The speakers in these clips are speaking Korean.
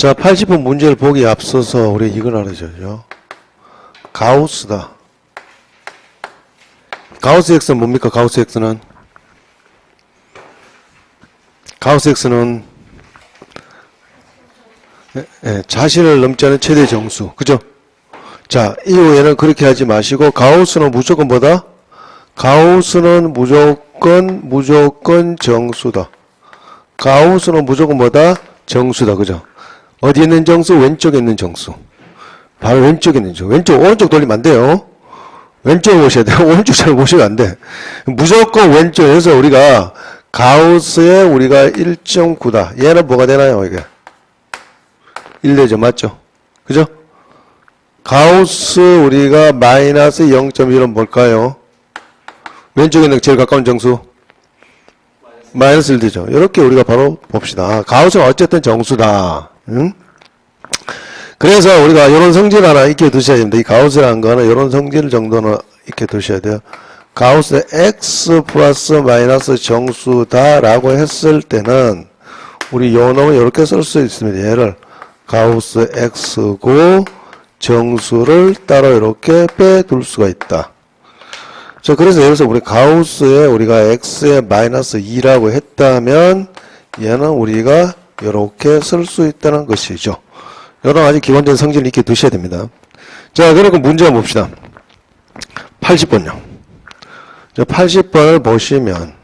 자, 80번 문제를 보기에 앞서서 우리 이걸 알아줘야죠. 가우스다. 가우스 X는 뭡니까? 가우스 X는 자신을 넘지 않은 최대 정수. 그죠? 자, 이후에는 그렇게 하지 마시고 가우스는 무조건 뭐다? 가우스는 무조건 정수다. 가우스는 무조건 뭐다? 정수다. 그죠? 어디 있는 정수? 왼쪽에 있는 정수. 바로 왼쪽에 있는 정수. 오른쪽 돌리면 안 돼요. 왼쪽 보셔야 돼요. 오른쪽 잘 보시면 안 돼. 무조건 왼쪽에서 우리가 가우스의 우리가 1.9다. 얘는 뭐가 되나요? 이게 1되죠. 맞죠? 그죠? 가우스 우리가 마이너스 0.1은 뭘까요? 왼쪽에 있는 제일 가까운 정수 마이너스 1되죠. 이렇게 우리가 바로 봅시다. 가우스는 어쨌든 정수다. 응? 그래서 우리가 이런 성질 하나 익혀 두셔야 됩니다. 이 가우스라는 거는 이런 성질 정도는 익혀 두셔야 돼요. 가우스 x 플러스 마이너스 정수다라고 했을 때는 우리 요 놈은 이렇게 쓸 수 있습니다. 얘를 가우스 x고 정수를 따로 이렇게 빼둘 수가 있다. 자, 그래서 예를 들어서 우리 가우스에 우리가 x에 마이너스 2라고 했다면 얘는 우리가 이렇게 쓸 수 있다는 것이죠. 이런 아주 기본적인 성질을 익혀 두셔야 됩니다. 자, 그럼 문제 한번 봅시다. 80번요. 자, 80번을 보시면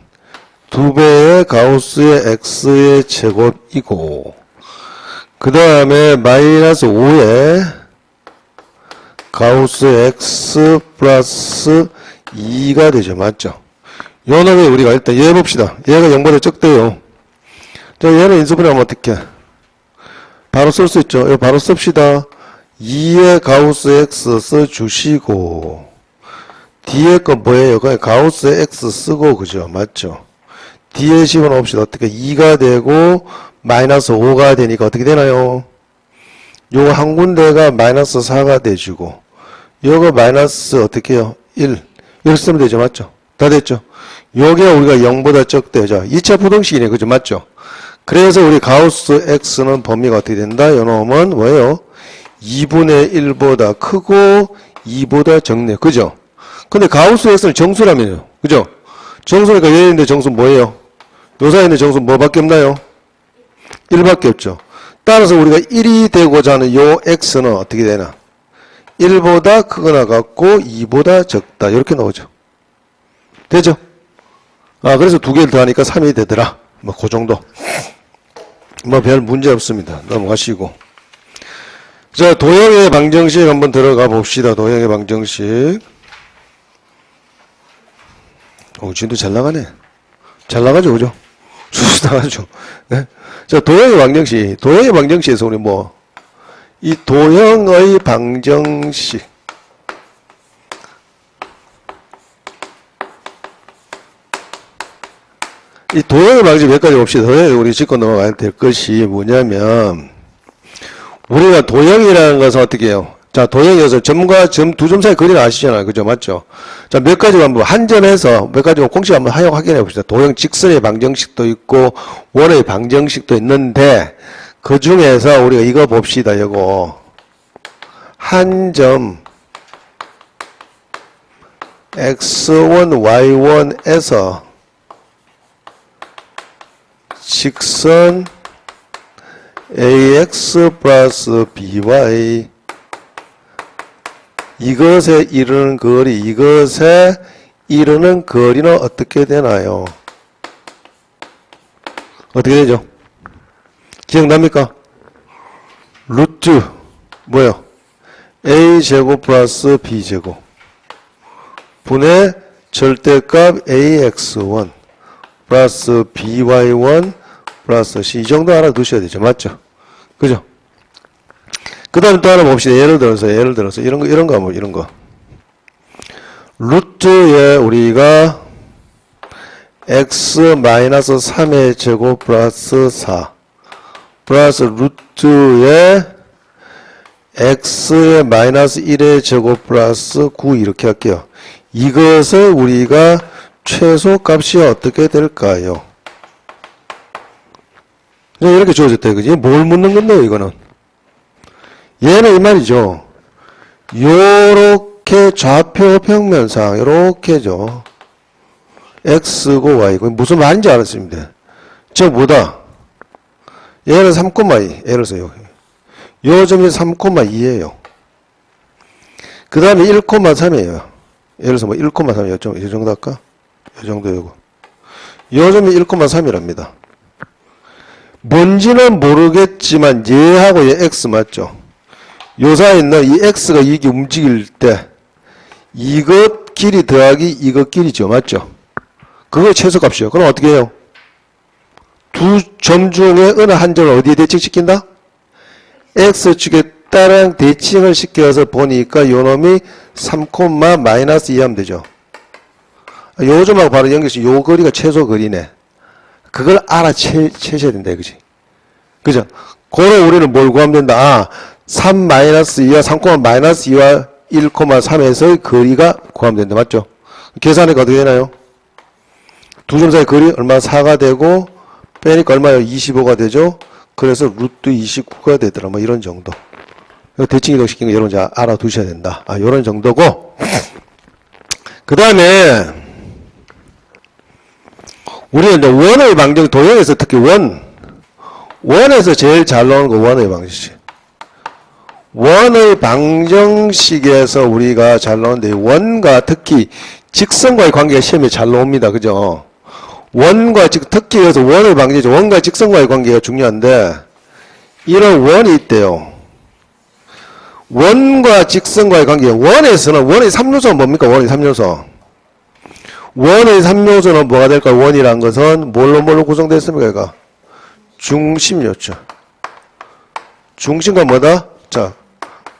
2배의 가우스의 x의 제곱이고 그 다음에 마이너스 5의 가우스 x 플러스 2가 되죠. 맞죠? 요 놈에 우리가 일단 얘 봅시다. 얘가 0보다 적대요. 자, 얘는 인수분해하면 어떻게? 바로 쓸 수 있죠. 이거 바로 씁시다. 2의 가우스 x 써주시고 뒤에 거 뭐예요? 그냥 가우스 x 쓰고 그죠? 맞죠? 뒤에 집어넣읍시다. 어떻게? 2가 되고 마이너스 5가 되니까 어떻게 되나요? 요거 한 군데가 마이너스 4가 돼주고 요거 마이너스 어떻게 해요? 1 이렇게 쓰면 되죠. 맞죠? 다 됐죠? 요게 우리가 0보다 적대죠. 2차 부등식이네. 그죠? 맞죠? 그래서 우리 가우스 x는 범위가 어떻게 된다? 요 놈은 뭐예요? 2분의 1보다 크고 2보다 적네. 그죠? 근데 가우스 x는 정수라면요. 그죠? 정수니까 얘 있는데 정수 뭐예요? 요 사이에 있는 정수 뭐밖에 없나요? 1밖에 없죠. 따라서 우리가 1이 되고자 하는 요 x는 어떻게 되나? 1보다 크거나 같고 2보다 적다. 이렇게 나오죠. 되죠? 아, 그래서 두 개를 더하니까 3이 되더라. 뭐, 그 정도. 뭐, 별 문제 없습니다. 넘어가시고. 자, 도형의 방정식 한번 들어가 봅시다. 도형의 방정식. 진도 잘 나가네. 잘 나가죠, 그죠? 수수 나가죠. 네? 자, 도형의 방정식. 도형의 방정식에서 우리 뭐, 이 도형의 방정식. 이 도형의 방정식 몇 가지 봅시다. 도형에 우리 짚고 넘어가야 될 것이 뭐냐면, 우리가 도형이라는 것은 어떻게 해요? 자, 도형에서 점과 점, 두 점 사이 거리를 아시잖아요. 그죠? 맞죠? 자, 몇 가지 한번 한점해서 몇 가지 공식 한번 확인해 봅시다. 도형 직선의 방정식도 있고, 원의 방정식도 있는데, 그 중에서 우리가 이거 봅시다. 이거. 한 점, x1, y1에서 직선 ax 플러스 by 이것에 이르는 거리, 이것에 이르는 거리는 어떻게 되나요? 어떻게 되죠? 기억납니까? 루트 뭐요? a제곱 플러스 b제곱 분의 절대값 ax1 플러스 by1 플러스 c 이 정도 알아두셔야 되죠. 맞죠? 그죠? 그 다음에 또 하나 봅시다. 예를 들어서 이런 거. 루트에 우리가 x 마이너스 3의 제곱 플러스 4 플러스 루트에 x의 마이너스 1의 제곱 플러스 9 이렇게 할게요. 이것을 우리가 최소값이 어떻게 될까요? 이렇게 주어졌다 이거지. 뭘 묻는 건데요, 이거는? 얘는 이 말이죠. 요렇게 좌표 평면상 요렇게죠. x고 y고 무슨 말인지 알았습니다. 즉 뭐다? 얘는 3,2 예를 들어서 요 점이 3,2예요. 그 다음에 1,3이에요. 예를 들어서 뭐 1,3 이 정도 할까? 이 정도 요거. 요 점이 1,3이랍니다. 뭔지는 모르겠지만 얘하고 얘 x 맞죠? 요 사이에 있는 이 x가 이게 움직일 때 이것 길이 더하기 이것 길이죠. 맞죠? 그거 최소값이요. 그럼 어떻게 해요? 두 점 중에 어느 한 점을 어디에 대칭시킨다? x축에 따랑 대칭을 시켜서 보니까 요 놈이 3, 마이너스 2 하면 되죠. 요 점하고 바로 연결시 요 거리가 최소 거리네. 그걸 알아채셔야 된다 이거지. 그죠? 그걸 우리는 뭘 구하면 된다? 아, 3 마이너스 2와 3, 마이너스 2와 1,3에서의 거리가 구하면 된다. 맞죠? 계산하니까 어떻게 되나요? 두 점 사이 거리 얼마 4가 되고 빼니까 얼마요? 25가 되죠? 그래서 루트 29가 되더라. 뭐 이런 정도. 대칭 이동시킨 거 여러분 이제 알아두셔야 된다. 아, 요런 정도고. 그 다음에 우리는 이제 원의 방정 도형에서 특히 원에서 제일 잘 나오는 거 원의 방정식. 원의 방정식에서 우리가 잘 나오는데 원과 특히 직선과의 관계가 시험에 잘 나옵니다. 그죠? 특히 여기서 원의 방정식, 원과 직선과의 관계가 중요한데 이런 원이 있대요. 원과 직선과의 관계. 원의 3요소는 뭡니까? 원의 3요소. 원의 3요소는 뭐가 될까? 원이란 것은 뭘로 구성되어 있습니까? 얘가? 중심이었죠. 중심과 뭐다? 자,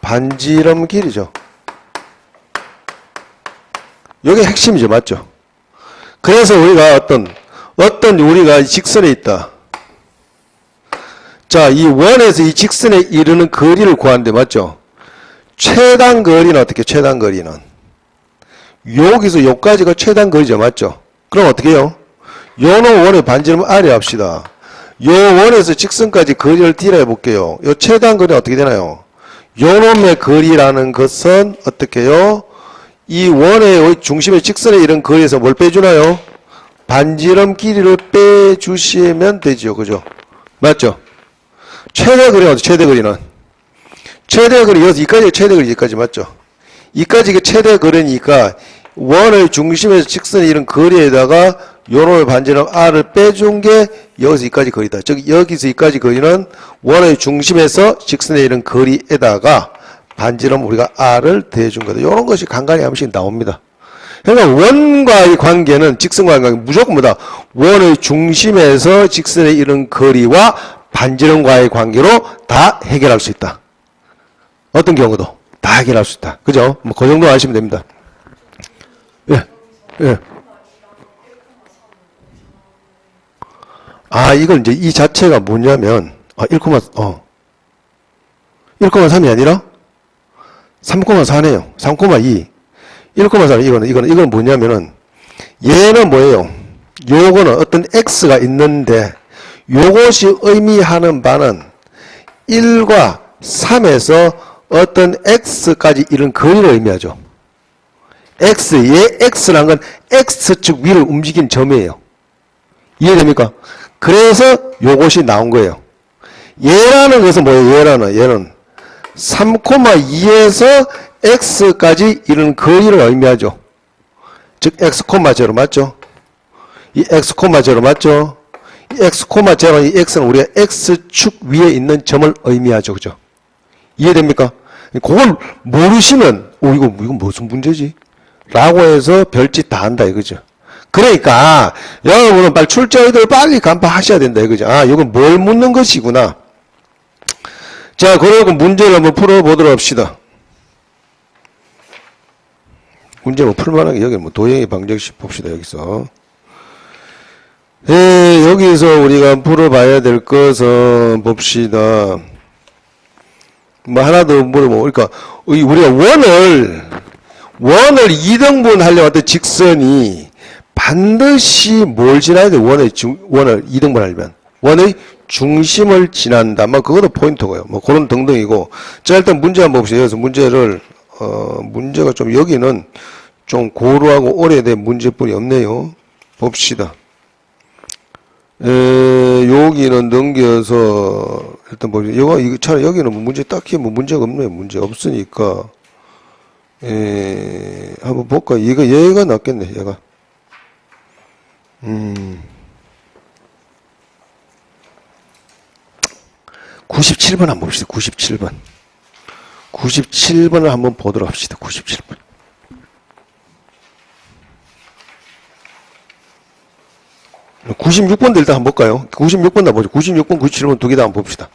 반지름 길이죠. 이게 핵심이죠. 맞죠? 그래서 우리가 어떤 우리가 직선에 있다. 자, 이 원에서 이 직선에 이르는 거리를 구하는데 맞죠? 최단 거리는 어떻게? 최단 거리는 여기서 여기까지가 최단 거리죠. 맞죠? 그럼 어떻게 해요? 요놈 원의 반지름 R이 합시다. 요 원에서 직선까지 거리를 띠라 해볼게요. 요 최단 거리는 어떻게 되나요? 요놈의 거리라는 것은 어떻게 해요? 이 원의 중심의 직선에 이런 거리에서 뭘 빼주나요? 반지름 길이를 빼주시면 되죠. 그죠? 맞죠? 최대 거리는 어디? 최대 거리는? 최대 거리, 여기서 이까지 최대 거리, 여기까지 맞죠? 이까지 이게 최대 거리니까 원의 중심에서 직선에 이런 거리에다가 요놈의 반지름 R을 빼준 게 여기서 이까지 거리다. 즉, 여기서 이까지 거리는 원의 중심에서 직선에 이런 거리에다가 반지름 우리가 R을 대준 거다. 요런 것이 간간히 한 번씩 나옵니다. 그러니까 원과의 관계는 직선과의 관계 무조건 뭐다? 원의 중심에서 직선에 이런 거리와 반지름과의 관계로 다 해결할 수 있다. 어떤 경우도 다 해결할 수 있다. 그죠? 뭐 그 정도 아시면 됩니다. 예. 예. 아, 이걸 이제 이 자체가 뭐냐면 1,3이 아니라 3,4네요. 3,2. 1,4 이거는 뭐냐면은 얘는 뭐예요? 요거는 어떤 x가 있는데 요것이 의미하는 바는 1과 3에서 어떤 x까지 이런 거리를 의미하죠. 얘 x란 건 x축 위를 움직인 점이에요. 이해됩니까? 그래서 요것이 나온 거예요. 얘라는 것은 뭐예요? 얘는 3,2에서 x까지 이런 거리를 의미하죠. 즉 x, 제로 맞죠? 이 x, 제로 맞죠? 이 x, 제로 이 x는 우리가 x축 위에 있는 점을 의미하죠. 그죠? 이해됩니까? 그걸 모르시면 이거 무슨 문제지? 라고 해서 별짓 다 한다 이거죠. 그러니까 여러분은 빨리 출제자들 빨리 간파하셔야 된다 이거죠. 아, 이건 뭘 묻는 것이구나. 자, 그리고 문제를 한번 풀어보도록 합시다. 문제 뭐 풀만하게 여기 뭐 도형의 방정식 봅시다 여기서. 여기서 우리가 풀어봐야 될 것은 봅시다. 뭐 하나 더 물어보고, 그러니까 우리가 원을 2등분 하려고 했던 직선이 반드시 뭘 지나야 돼? 원을 2등분 하려면 원의 중심을 지난다. 뭐 그것도 포인트고요. 뭐 그런 등등이고. 자, 일단 문제 한번 봅시다. 그래서 문제를 문제가 좀 여기는 좀 고루하고 오래된 문제뿐이 없네요. 봅시다. 여기는 넘겨서 일단 뭐 이거 차라리 여기는 뭐 문제 딱히 뭐 문제가 없네요. 문제 없으니까 한번 볼까? 얘가 낫겠네. 얘가 97번 한번 봅시다. 97번 97번을 한번 보도록 합시다. 97번. 음. 96번도 일단 한번 볼까요? 96번 나 보죠. 96번, 97번 두 개 다 한번 봅시다.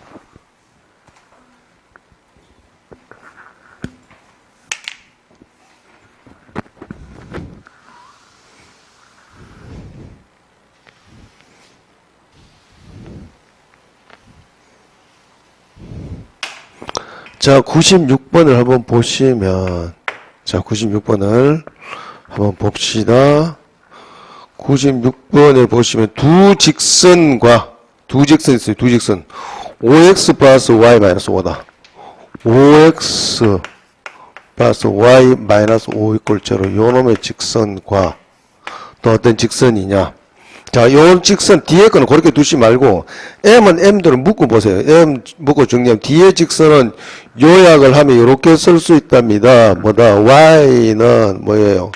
자, 96번을 한번 보시면, 자, 96번을 한번 봅시다. 96번에 보시면 두 직선이 있어요. 두 직선. 5x 플러스 y 마이너스 5다. 5x 플러스 y 마이너스 5 이꼴 제로. 요 놈의 직선과 또 어떤 직선이냐. 자, 요 직선 뒤에 거는 그렇게 두지 말고 m은 m들을 묶어 보세요. m 묶어 정리하면 뒤에 직선은 요약을 하면 이렇게 쓸 수 있답니다. 뭐다? y는 뭐예요?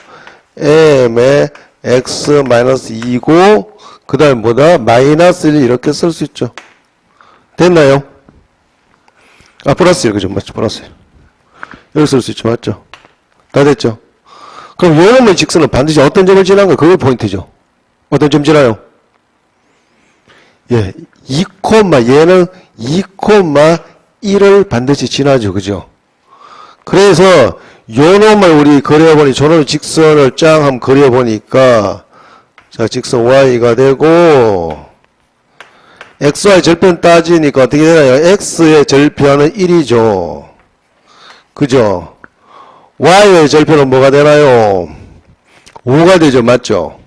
m의 x 마이너스 2고 그 다음에 뭐다? 마이너스 1 이렇게 쓸 수 있죠. 됐나요? 아, 플러스 1 그죠? 맞죠? 플러스 1 여기 쓸 수 있죠. 맞죠? 다 됐죠? 그럼 요놈의 직선은 반드시 어떤 점을 지나는 거 그게 포인트죠. 어떤 점 지나요? 예, 2, 얘는 2,1을 반드시 지나죠. 그죠? 그래서 요 놈을 우리 그려보니 저놈의 직선을 짱 한번 그려보니까 자, 직선 y가 되고 xy 절편 따지니까 어떻게 되나요? x의 절편은 1이죠. 그죠? y의 절편은 뭐가 되나요? 5가 되죠. 맞죠?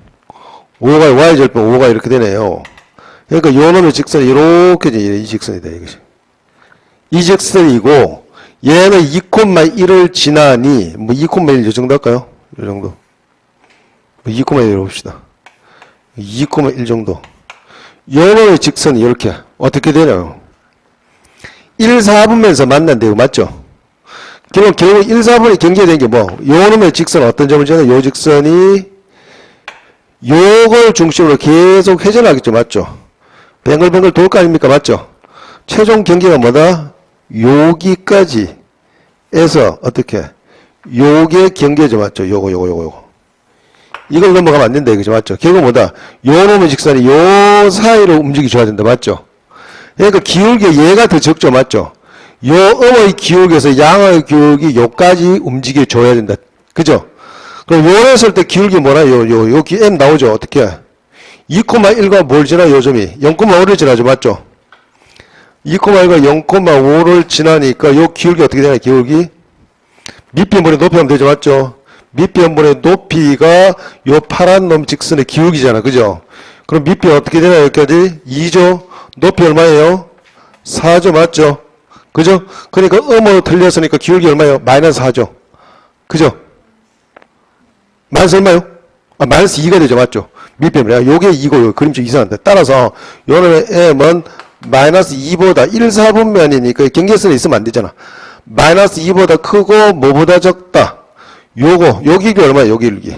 5가 y 절편 5가 이렇게 되네요. 그러니까 요 놈의 직선이 이렇게 이 직선이다 이것이. 이 직선이고 얘는 2,1을 지나니 뭐 2,1 이 정도 할까요? 이 정도. 2,1 봅시다. 2,1 정도. 요 놈의 직선이 이렇게 어떻게 되나요? 1, 4분면서 만난대요. 맞죠? 결국 1, 4분이 경계된 게 뭐? 요 놈의 직선 어떤 점을 지나요? 요 직선이 요걸 중심으로 계속 회전하겠죠. 맞죠? 뱅글뱅글 돌 거 아닙니까? 맞죠? 최종 경계가 뭐다? 여기까지 에서 어떻게? 요게 경계죠. 맞죠? 요거. 이걸 넘어가면 안 된다. 이거죠. 맞죠? 결국 뭐다? 요 놈의 직선이 요 사이로 움직여줘야 된다. 맞죠? 그러니까 기울기 얘가 더 적죠. 맞죠? 요 음의 기울기에서 양의 기울기 요까지 움직여줘야 된다. 그죠? 그럼 요래 했을 때 기울기 뭐라? 요 m 나오죠? 어떻게? 2,1과 뭘 지나? 요 점이 0,5를 지나죠. 맞죠? 2,1과 0,5를 지나니까 요 기울기 어떻게 되나? 기울기 밑변분의 높이 하면 되죠. 맞죠? 밑변분의 높이가 요 파란 놈 직선의 기울기잖아. 그죠? 그럼 밑변 어떻게 되나? 여기까지 2죠? 높이 얼마예요? 4죠. 맞죠? 그죠? 그러니까 음으로 틀렸으니까 기울기 얼마예요? 마이너스 4죠. 그죠? 마이너스 얼마요? 아, 마이너스 2가 되죠. 맞죠? 밑변이야. 요게 2고, 그림책 이상한데. 따라서, 요놈의 m은 마이너스 2보다 1, 4분면이니까 경계선에 있으면 안 되잖아. 마이너스 2보다 크고, 뭐보다 적다. 요 길기 얼마야? 요 길기.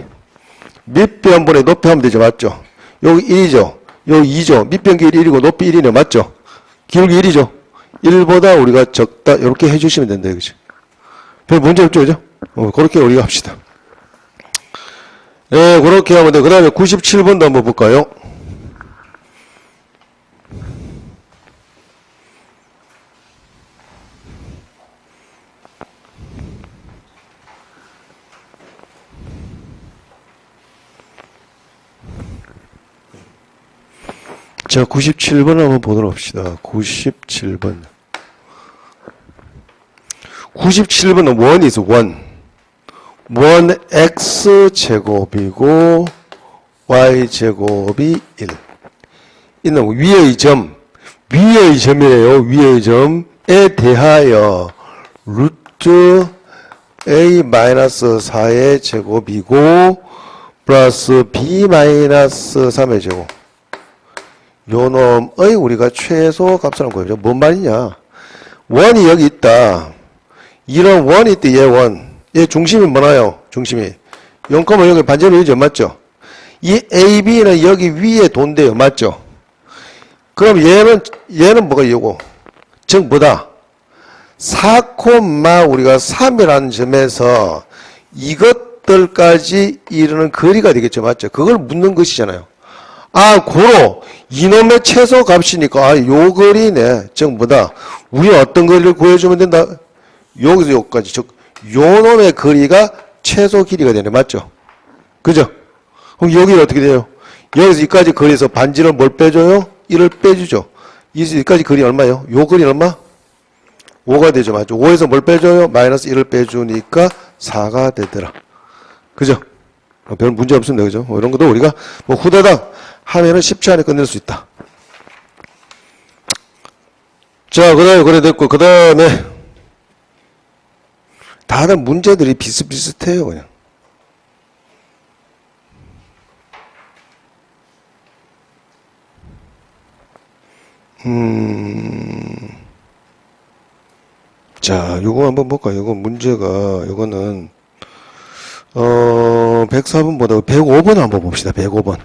밑변분의 높이 하면 되죠. 맞죠? 여기 1이죠. 요 2죠. 밑변 길이 1이고, 높이 1이네. 맞죠? 기울기 1이죠. 1보다 우리가 적다. 이렇게 해주시면 된다. 이거죠. 별 문제 없죠. 그죠? 그렇게 우리가 합시다. 네, 그렇게 하면 돼. 그 다음에 97번도 한번 볼까요? 자, 97번 한번 보도록 합시다. 97번. 97번은 원이 있어, 원. 원 x제곱이고 y제곱이 1. 있는 위의 점 위의 점이래요. 위의 점에 대하여 루트 a-4의 제곱이고 플러스 b-3의 제곱. 요 놈의 우리가 최소 값을 구해보죠. 뭔 말이냐. 원이 여기 있다. 이런 원이 있대. 얘 원. 얘 중심이 뭐나요? 중심이 0, 여기 반지름이 여기죠. 맞죠? 이 AB는 여기 위에 돈대요. 맞죠? 그럼 얘는 뭐가 이거고? 즉 뭐다? 4, 우리가 3이라는 점에서 이것들까지 이르는 거리가 되겠죠. 맞죠? 그걸 묻는 것이잖아요. 아, 고로 이놈의 최소 값이니까 아, 요 거리네. 즉 뭐다? 우리 어떤 거리를 구해주면 된다? 여기서 여기까지. 즉 요 놈의 거리가 최소 길이가 되네. 맞죠? 그죠? 그럼 여기는 어떻게 돼요? 여기서 여기까지 거리에서 반지름 뭘 빼줘요? 1을 빼주죠. 여기까지 거리 얼마예요? 요 거리 얼마? 5가 되죠. 맞죠? 5에서 뭘 빼줘요? 마이너스 1을 빼주니까 4가 되더라. 그죠? 별 문제 없습니다. 그죠? 이런 것도 우리가 뭐 후다닥 하면은 쉽지 않게 끝낼 수 있다. 자, 그 다음에 그래 됐고, 그 다음에 다들 문제들이 비슷비슷해요. 그냥. 자, 요거 한번 볼까요? 요거 문제가, 요거는, 104번보다 105번 한번 봅시다. 105번.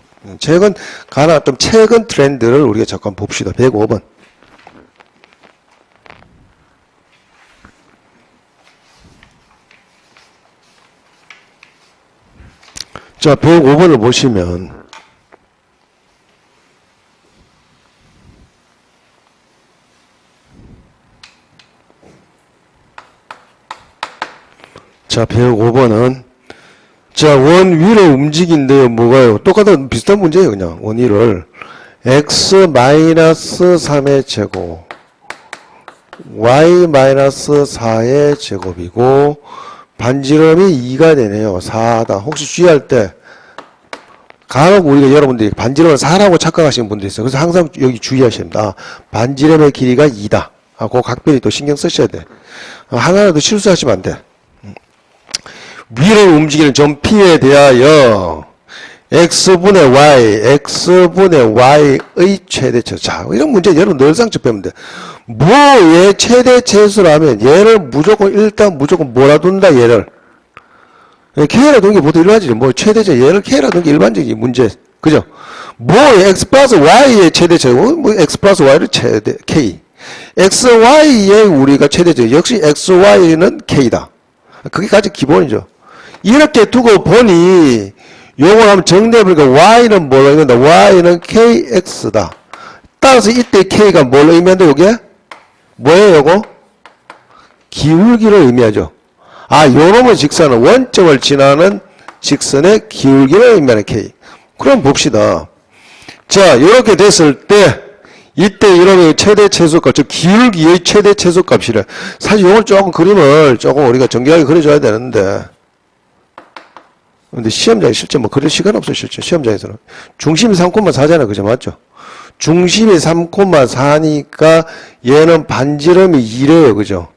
좀 최근 트렌드를 우리가 잠깐 봅시다. 105번. 자, 105번을 보시면, 자, 105번은, 자, 원 위로 움직인대요. 뭐가요? 똑같은 비슷한 문제예요. 그냥 원 위를 x-3의 제곱 y-4의 제곱이고 반지름이 2가 되네요. 4다. 혹시 주의할 때 간혹 우리가 여러분들이 반지름을 4라고 착각하시는 분들이 있어요. 그래서 항상 여기 주의하셔야 됩니다. 반지름의 길이가 2다. 그거 각별히 또 신경 쓰셔야 돼. 하나라도 실수하시면 안 돼. 위를 움직이는 점 P에 대하여 x분의 y의 최대차. 자, 이런 문제 여러분 늘상 접하면 돼. 뭐의 최대체수라면 얘를 무조건 몰아둔다, 얘를. K라 둔 게 보통 일반적이지. 뭐 최대차, 얘를 K라 둔 게 일반적인 문제. 그죠? 뭐의 x 플러스 y의 최대차. 뭐 x 플러스 y를 최대, K. x, y의 우리가 최대차. 역시 x, y는 K다. 그게 가장 기본이죠. 이렇게 두고 보니 요걸 한번 정리해보니까 y는 뭘로 의미한다? y는 kx다. 따라서 이때 k가 뭘로 의미한다? 요게? 뭐예요 요거? 기울기를 의미하죠. 아, 요놈의 직선은 원점을 지나는 직선의 기울기를 의미하는 k. 그럼 봅시다. 자, 요렇게 됐을 때 이때 이놈의 최대 최소값, 즉 기울기의 최대 최소값이래. 사실 요걸 조금 그림을 조금 우리가 정교하게 그려줘야 되는데 근데 시험장에 실제 뭐 그럴 시간 없어. 실제 시험장에서는 중심이 3,4잖아. 그죠? 맞죠? 중심이 3,4니까 얘는 반지름이 2래요. 그죠?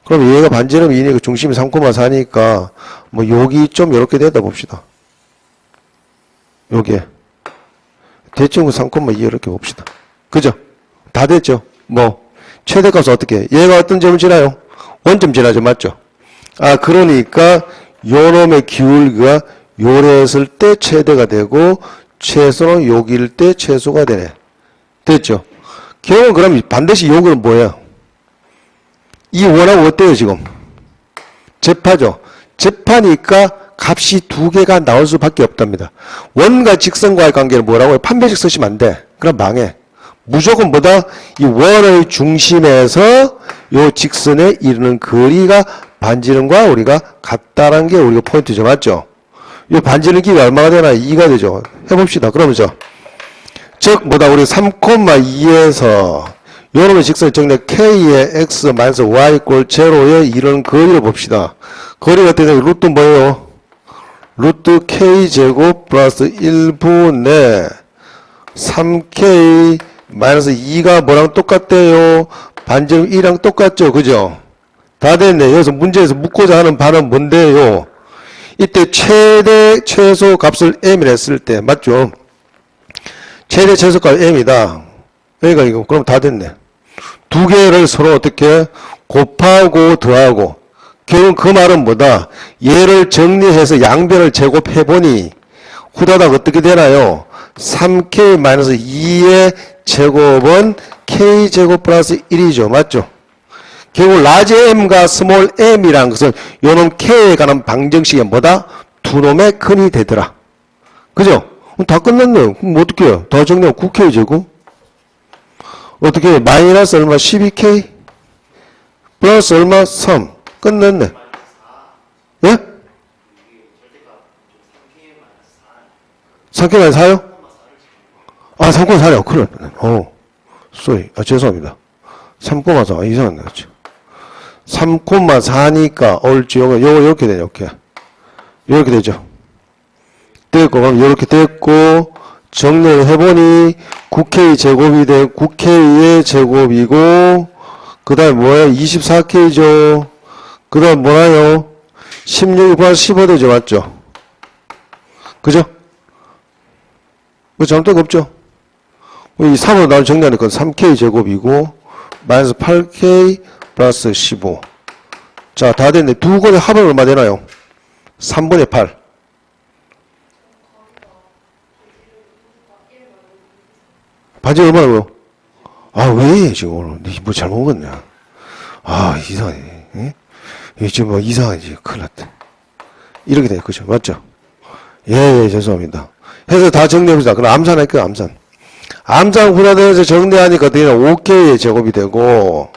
그럼 얘가 반지름이 2니까 중심이 3,4니까 뭐 여기 좀 이렇게 되다 봅시다. 요게 대충 3,2 이렇게 봅시다. 그죠? 다 됐죠? 뭐 최대값은 어떻게 해? 얘가 어떤 점을 지나요? 원점 지나죠. 맞죠? 아, 그러니까 요놈의 기울기가 요랬을 때 최대가 되고 최소는 여기일 때 최소가 되네. 됐죠? 결국은 그럼 반드시 요거는 뭐예요? 이 원하고 어때요 지금? 접하죠? 접하니까 값이 두 개가 나올 수밖에 없답니다. 원과 직선과의 관계는 뭐라고 해요? 판별식 쓰시면 안 돼. 그럼 망해. 무조건 뭐다? 이 원의 중심에서 요 직선에 이르는 거리가 반지름과 우리가 같다라는 게 우리가 포인트죠. 맞죠? 이 반지름 길이가 얼마가 되나? 2가 되죠. 해봅시다. 그러면서 즉 뭐다? 우리 3,2에서 요놈의 직선의 정리 K의 X 마이너스 Y 이꼴 제로에 이런 거리를 봅시다. 거리가 어떻게 되냐? 루트 뭐예요? 루트 K 제곱 플러스 1분의 3K 마이너스 2가 뭐랑 똑같대요? 반지름 2랑 똑같죠? 그죠? 다 됐네. 여기서 문제에서 묻고자 하는 바는 뭔데요? 이때 최대 최소 값을 m이라 했을 때 맞죠? 최대 최소 값 m이다. 그러니까 이거 그럼 다 됐네. 두 개를 서로 어떻게 곱하고 더하고 결국 그 말은 뭐다? 얘를 정리해서 양변을 제곱해보니 후다닥 어떻게 되나요? 3k-2의 제곱은 k제곱 플러스 1이죠. 맞죠? 결국 라지 m과 스몰 m이란 것은 요놈 k에 관한 방정식이 뭐다? 두 놈의 근이 되더라. 그죠? 그럼 다 끝났네요. 그럼 어떻게 해요? 더 정리하면 9k 제곱? 어떻게 해요? 마이너스 얼마? 12k? 플러스 얼마? 3. 끝났네. 예? 3k만 4요? 아, 3,4요. 큰일 날 뻔했네. 쏘리. 죄송합니다. 3,4. 이상한데, 그치? 3,4니까, 옳지. 요거, 요렇게 되죠, 이렇게. 요렇게 되죠. 됐고, 그럼 요렇게 됐고, 정리를 해보니, 9K 제곱이 돼, 9K의 제곱이고, 그 다음에 뭐예요? 24K죠. 그 다음에 뭐나요? 16이 플러스 15 되죠, 맞죠? 그죠? 뭐 잘못된 거 없죠? 이 3으로 나올 정리하니까 3K 제곱이고, 마이너스 8K 플러스 15. 자, 다 됐네. 두 건의 합은 얼마 되나요? 3분의 8. 반지 얼마라고요? 아, 왜, 지금 오늘. 뭐 잘못 먹었냐? 아, 이상하네. 예? 이게 지금 뭐 이상하지. 큰일 났다. 이렇게 돼. 그죠? 맞죠? 예, 죄송합니다. 해서 다 정리해보자. 그럼 암산할게요, 암산. 암산 후라돼서 정리하니까 어떻게 되나? 5K의 제곱이 되고,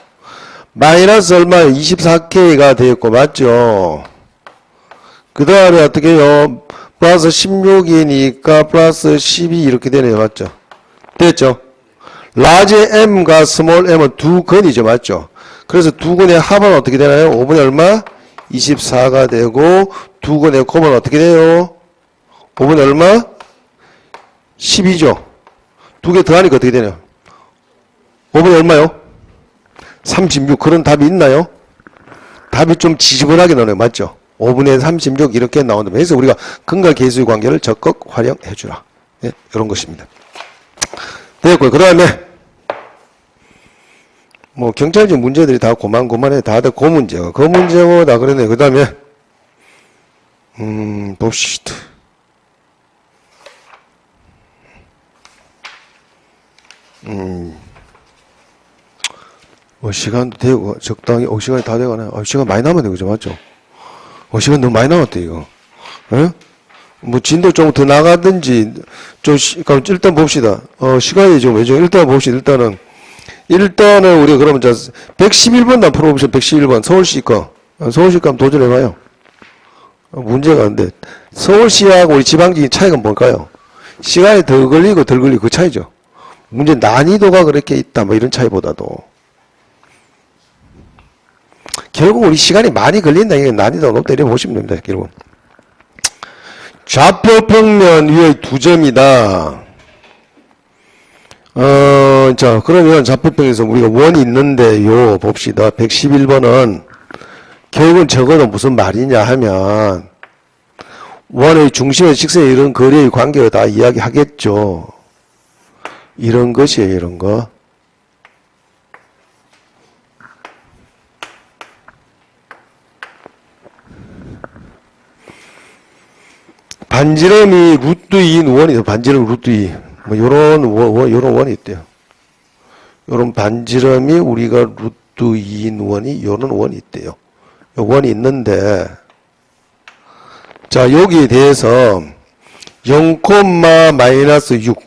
마이너스 얼마? 24K가 되었고, 맞죠? 그 다음에 어떻게 해요? 플러스 16이니까 플러스 12 이렇게 되네요. 맞죠? 됐죠? 라지 m과 스몰 m은 두 근이죠. 맞죠? 그래서 두 근의 합은 어떻게 되나요? 5분의 얼마? 24가 되고, 두 근의 곱은 어떻게 돼요? 5분의 얼마? 12죠. 두 개 더하니까 어떻게 되나요? 5분의 얼마요? 36. 그런 답이 있나요? 답이 좀 지저분하게 나오네요. 맞죠? 5분의 36 이렇게 나온다면 그래서 우리가 근과 계수의 관계를 적극 활용해 주라. 예, 이런 것입니다. 됐고요. 그 다음에 뭐 경찰직 문제들이 다 고만고만해. 다들 그 문제고 그 문제고 다 그러네. 그 다음에 봅시다. 뭐 시간도 되고 적당히 시간이 다 돼가네. 시간 많이 남았네. 그죠? 맞죠? 시간 너무 많이 남았대 이거. 에? 뭐 진도 좀 더 나가든지 좀 그럼 일단 봅시다. 시간이 좀 왜죠? 일단 봅시다. 일단은 우리가 그러면 111번 다 풀어보시죠. 111번 서울시 거. 서울시 거 한번 도전해봐요. 문제가 안 돼. 서울시하고 우리 지방지 차이가 뭘까요? 시간이 더 걸리고 덜 걸리고 그 차이죠. 문제 난이도가 그렇게 있다. 뭐 이런 차이보다도. 결국 우리 시간이 많이 걸린다. 이게 난이도가 높다. 이렇게 보시면 됩니다. 결국. 좌표 평면 위의 두 점이다. 자, 그러면 좌표평에서 우리가 원이 있는데요. 봅시다. 111번은 결국은 적어도 무슨 말이냐 하면 원의 중심의 직선에 이런 거리의 관계를 다 이야기하겠죠. 이런 것이에요. 이런 거. 반지름이 루트 2인 원이 반지름 루트 2. 뭐 요런 원이 있대요. 요런 반지름이 우리가 루트 2인 원이 요런 원이 있대요. 요 원이 있는데 자, 여기에 대해서 0, 마이너스 6.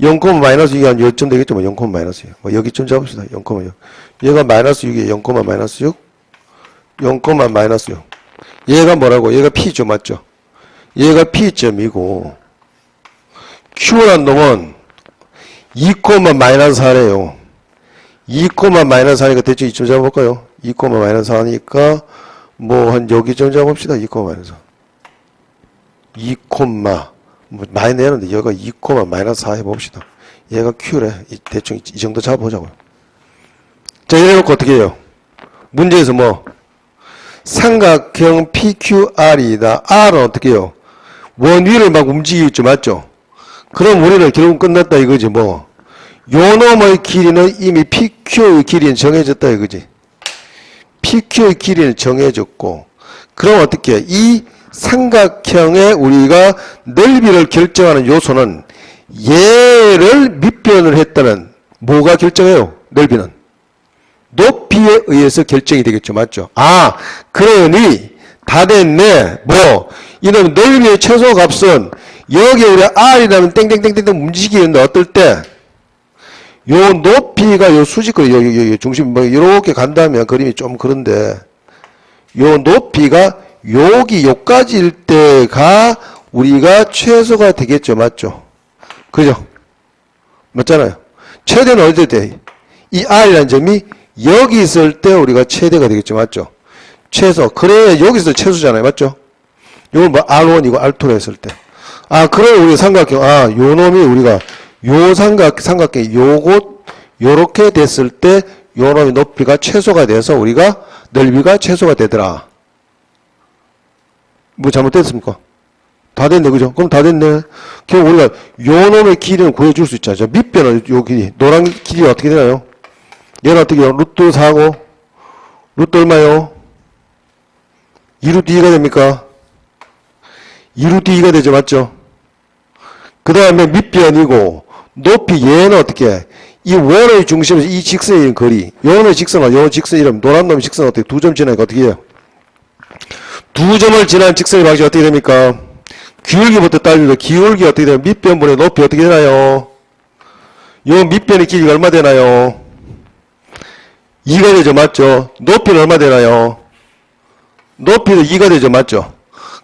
0, 마이너스 6이 한 요쯤 되겠죠. 뭐 0, 마이너스 6. 뭐 여기쯤 잡읍시다. 0, 6. 얘가 마이너스 6이에요. 0, 마이너스 6. 0, 마이너스 6. 얘가 뭐라고? 얘가 P죠. 맞죠? 얘가 P점이고 Q란 놈은 2, 마이너스 4래요. 2, 마이너스 4니까 대충 이쯤 잡아볼까요? 2, 마이너스 4니까 뭐 한 여기쯤 잡읍시다. 2, 마이너스 4. 2, 뭐 많이 내는데 여기가 2, 마이너스 4 해봅시다. 얘가 Q래. 대충 이 정도 잡아보자고요. 자, 이래놓고 어떻게 해요? 문제에서 뭐 삼각형 PQR이다. R은 어떻게 해요? 원 위를 막 움직이겠죠. 맞죠? 그럼 우리는 결국은 끝났다 이거지 뭐. 요 놈의 길이는 이미 PQ의 길이는 정해졌다 이거지. PQ의 길이는 정해졌고, 그럼 어떻게 해? 이 삼각형의 우리가 넓이를 결정하는 요소는 얘를 밑변을 했다는 뭐가 결정해요? 넓이는 높이에 의해서 결정이 되겠죠. 맞죠? 아, 그러니 다 됐네. 뭐 이놈 넓이의 최소 값은 여기 우리 R이라는 땡땡땡땡 움직이는데 어떨 때 요 높이가 요 수직으로 여기 중심 뭐 이렇게 간다면 그림이 좀 그런데 요 높이가 여기 요까지일 때가 우리가 최소가 되겠죠. 맞죠? 그죠? 맞잖아요. 최대는 어디 돼? 이 R이라는 점이 여기 있을 때 우리가 최대가 되겠죠. 맞죠? 최소. 그래야 여기서 최소잖아요. 맞죠? 요건 뭐 R1이고 R2로 했을 때. 아, 그래 우리 삼각형. 아, 요 놈이 우리가 요 삼각형이 요렇게 됐을 때 요 놈의 높이가 최소가 돼서 우리가 넓이가 최소가 되더라. 뭐 잘못됐습니까? 다 됐네. 그죠? 그럼 다 됐네. 그럼 우리가 요 놈의 길이는 구해줄 수 있잖아요. 밑변은 요 길이. 노란 길이가 어떻게 되나요? 얘는 어떻게 해요? 루트 4고, 루트 얼마요? 2루트 2가 됩니까? 2루트 2가 되죠. 맞죠? 그 다음에 밑변이고, 높이 얘는 어떻게 해? 이 원의 중심에서 이 직선에 있는 거리. 요놈의 직선은, 요 직선 이름, 노란 놈의 직선은 어떻게, 두 점 지나니까 어떻게 해요? 두 점을 지난 직선의 방식이 어떻게 됩니까? 기울기부터 따지면 기울기 어떻게 되나요? 밑변분의 높이 어떻게 되나요? 요 밑변의 길이가 얼마 되나요? 2가 되죠. 맞죠? 높이는 얼마 되나요? 높이도 2가 되죠. 맞죠?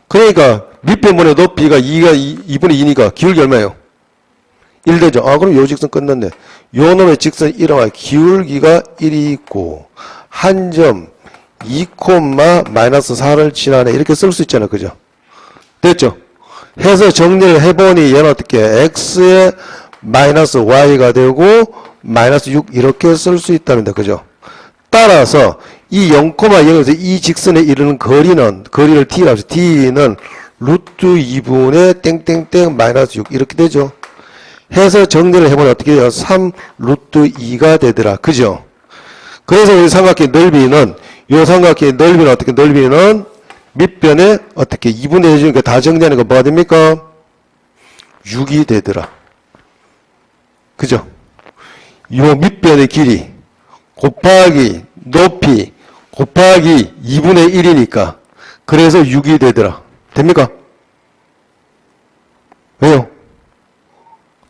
그러니까 밑변분의 높이가 2분의 2니까 기울기 얼마예요? 1 되죠. 아, 그럼 요 직선 끝났네. 요 놈의 직선 이름은 기울기가 1이 있고 한 점 2, 마이너스 4를 지나네. 이렇게 쓸 수 있잖아요. 그죠? 됐죠? 해서 정리를 해보니 얘는 어떻게 x에 마이너스 y가 되고 마이너스 6 이렇게 쓸 수 있답니다. 그죠? 따라서 이 0,0에서 이 직선에 이르는 거리를 t라고 해서 t는 루트 2분의 땡땡땡 마이너스 6 이렇게 되죠. 해서 정리를 해보면 어떻게 돼요? 3 루트 2가 되더라. 그죠? 그래서 우리 삼각형 넓이는 요 삼각형 넓이는 어떻게 넓이는 밑변에 어떻게 2분의 1이니까 다 정리하는 거 뭐가 됩니까? 6이 되더라. 그죠? 요 밑변의 길이 곱하기 높이 곱하기 2분의 1이니까 그래서 6이 되더라. 됩니까? 왜요?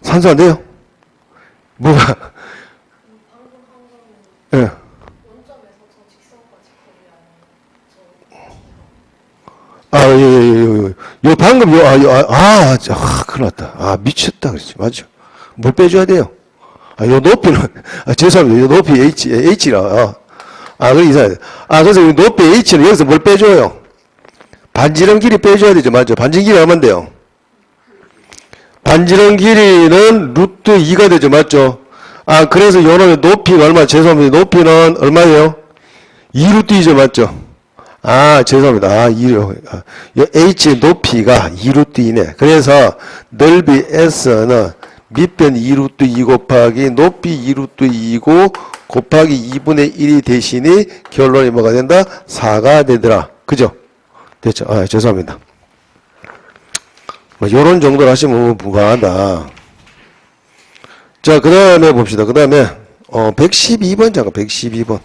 산수 안 돼요? 뭐가? 예. 네. 아, 요, 방금, 큰일 났다. 아, 미쳤다. 그랬지. 맞죠? 뭘 빼줘야 돼요? 아, 요 높이는, 죄송합니다. 요 높이 H라. 그래, 이상하다. 그래서 요 높이 H는 여기서 뭘 빼줘요? 반지름 길이 빼줘야 되죠. 맞죠? 반지름 길이 얼마인데요? 반지름 길이는 루트 2가 되죠. 맞죠? 그래서 요 놈의 높이가 얼마, 죄송합니다. 높이는 얼마예요? 2루트 2죠. 맞죠? 죄송합니다. 요 H의 높이가 2루트 2네. 그래서 넓이 S는 밑변 2루트 2 곱하기 높이 2루트 2이고 곱하기 2분의 1이 대신이 결론이 뭐가 된다? 4가 되더라. 그죠? 됐죠? 죄송합니다. 뭐 요런 정도로 하시면 무방하다. 자, 그 다음에 봅시다. 그 다음에 112번 잠깐 112번.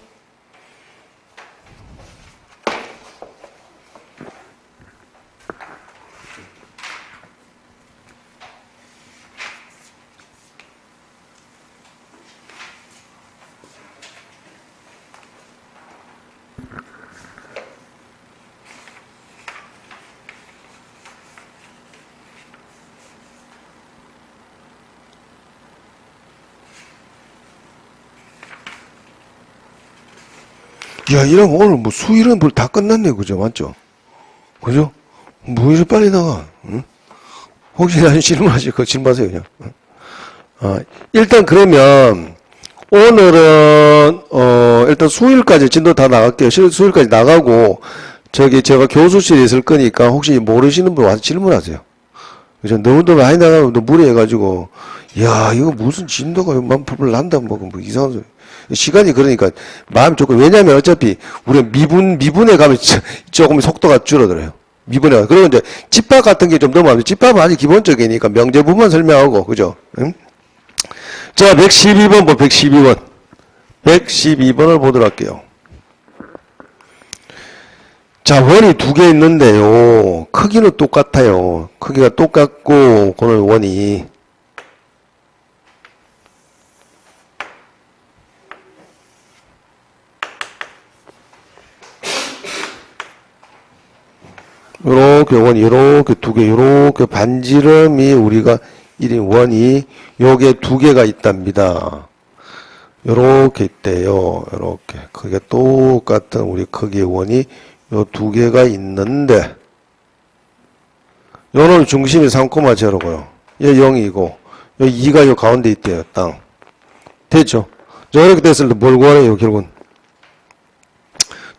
야, 이러면 오늘 뭐 수일은 뭘 다 끝났네. 그죠? 맞죠? 그죠? 뭐 이리 빨리 나가? 응? 혹시 나중에 질문하실 거 질문하세요, 그냥. 응? 일단 그러면 오늘은 일단 수요일까지 진도 다 나갈게요. 수요일까지 나가고 저기 제가 교수실에 있을 거니까 혹시 모르시는 분 와서 질문하세요. 그죠? 너무 많이 나가면 또 무리해가지고 야 이거 무슨 진도가 만풀풀 난다 뭐 이상한 소리. 시간이 그러니까 마음이 좋고 왜냐면 어차피 우리가 미분에 가면 조금 속도가 줄어들어요. 미분에 그리고 이제 집합 같은 게 좀 넘어가면 집합은 아주 기본적이니까 명제 부분 설명하고 그죠? 응? 자 112번 112번 112번을 보도록 할게요. 자 원이 두 개 있는데요. 크기는 똑같아요. 크기가 똑같고 그는 원이 요렇게 원이 요렇게 두 개 요렇게 반지름이 우리가 1인 원이 요게 두 개가 있답니다. 요렇게 있대요. 요렇게 크게 똑같은 우리 크기의 원이 요 두 개가 있는데 요는 중심이 3,0고요. 얘 0이고 요 2가 요 가운데 있대요. 땅. 됐죠? 저렇게 됐을 때 뭘 구하래요? 결국은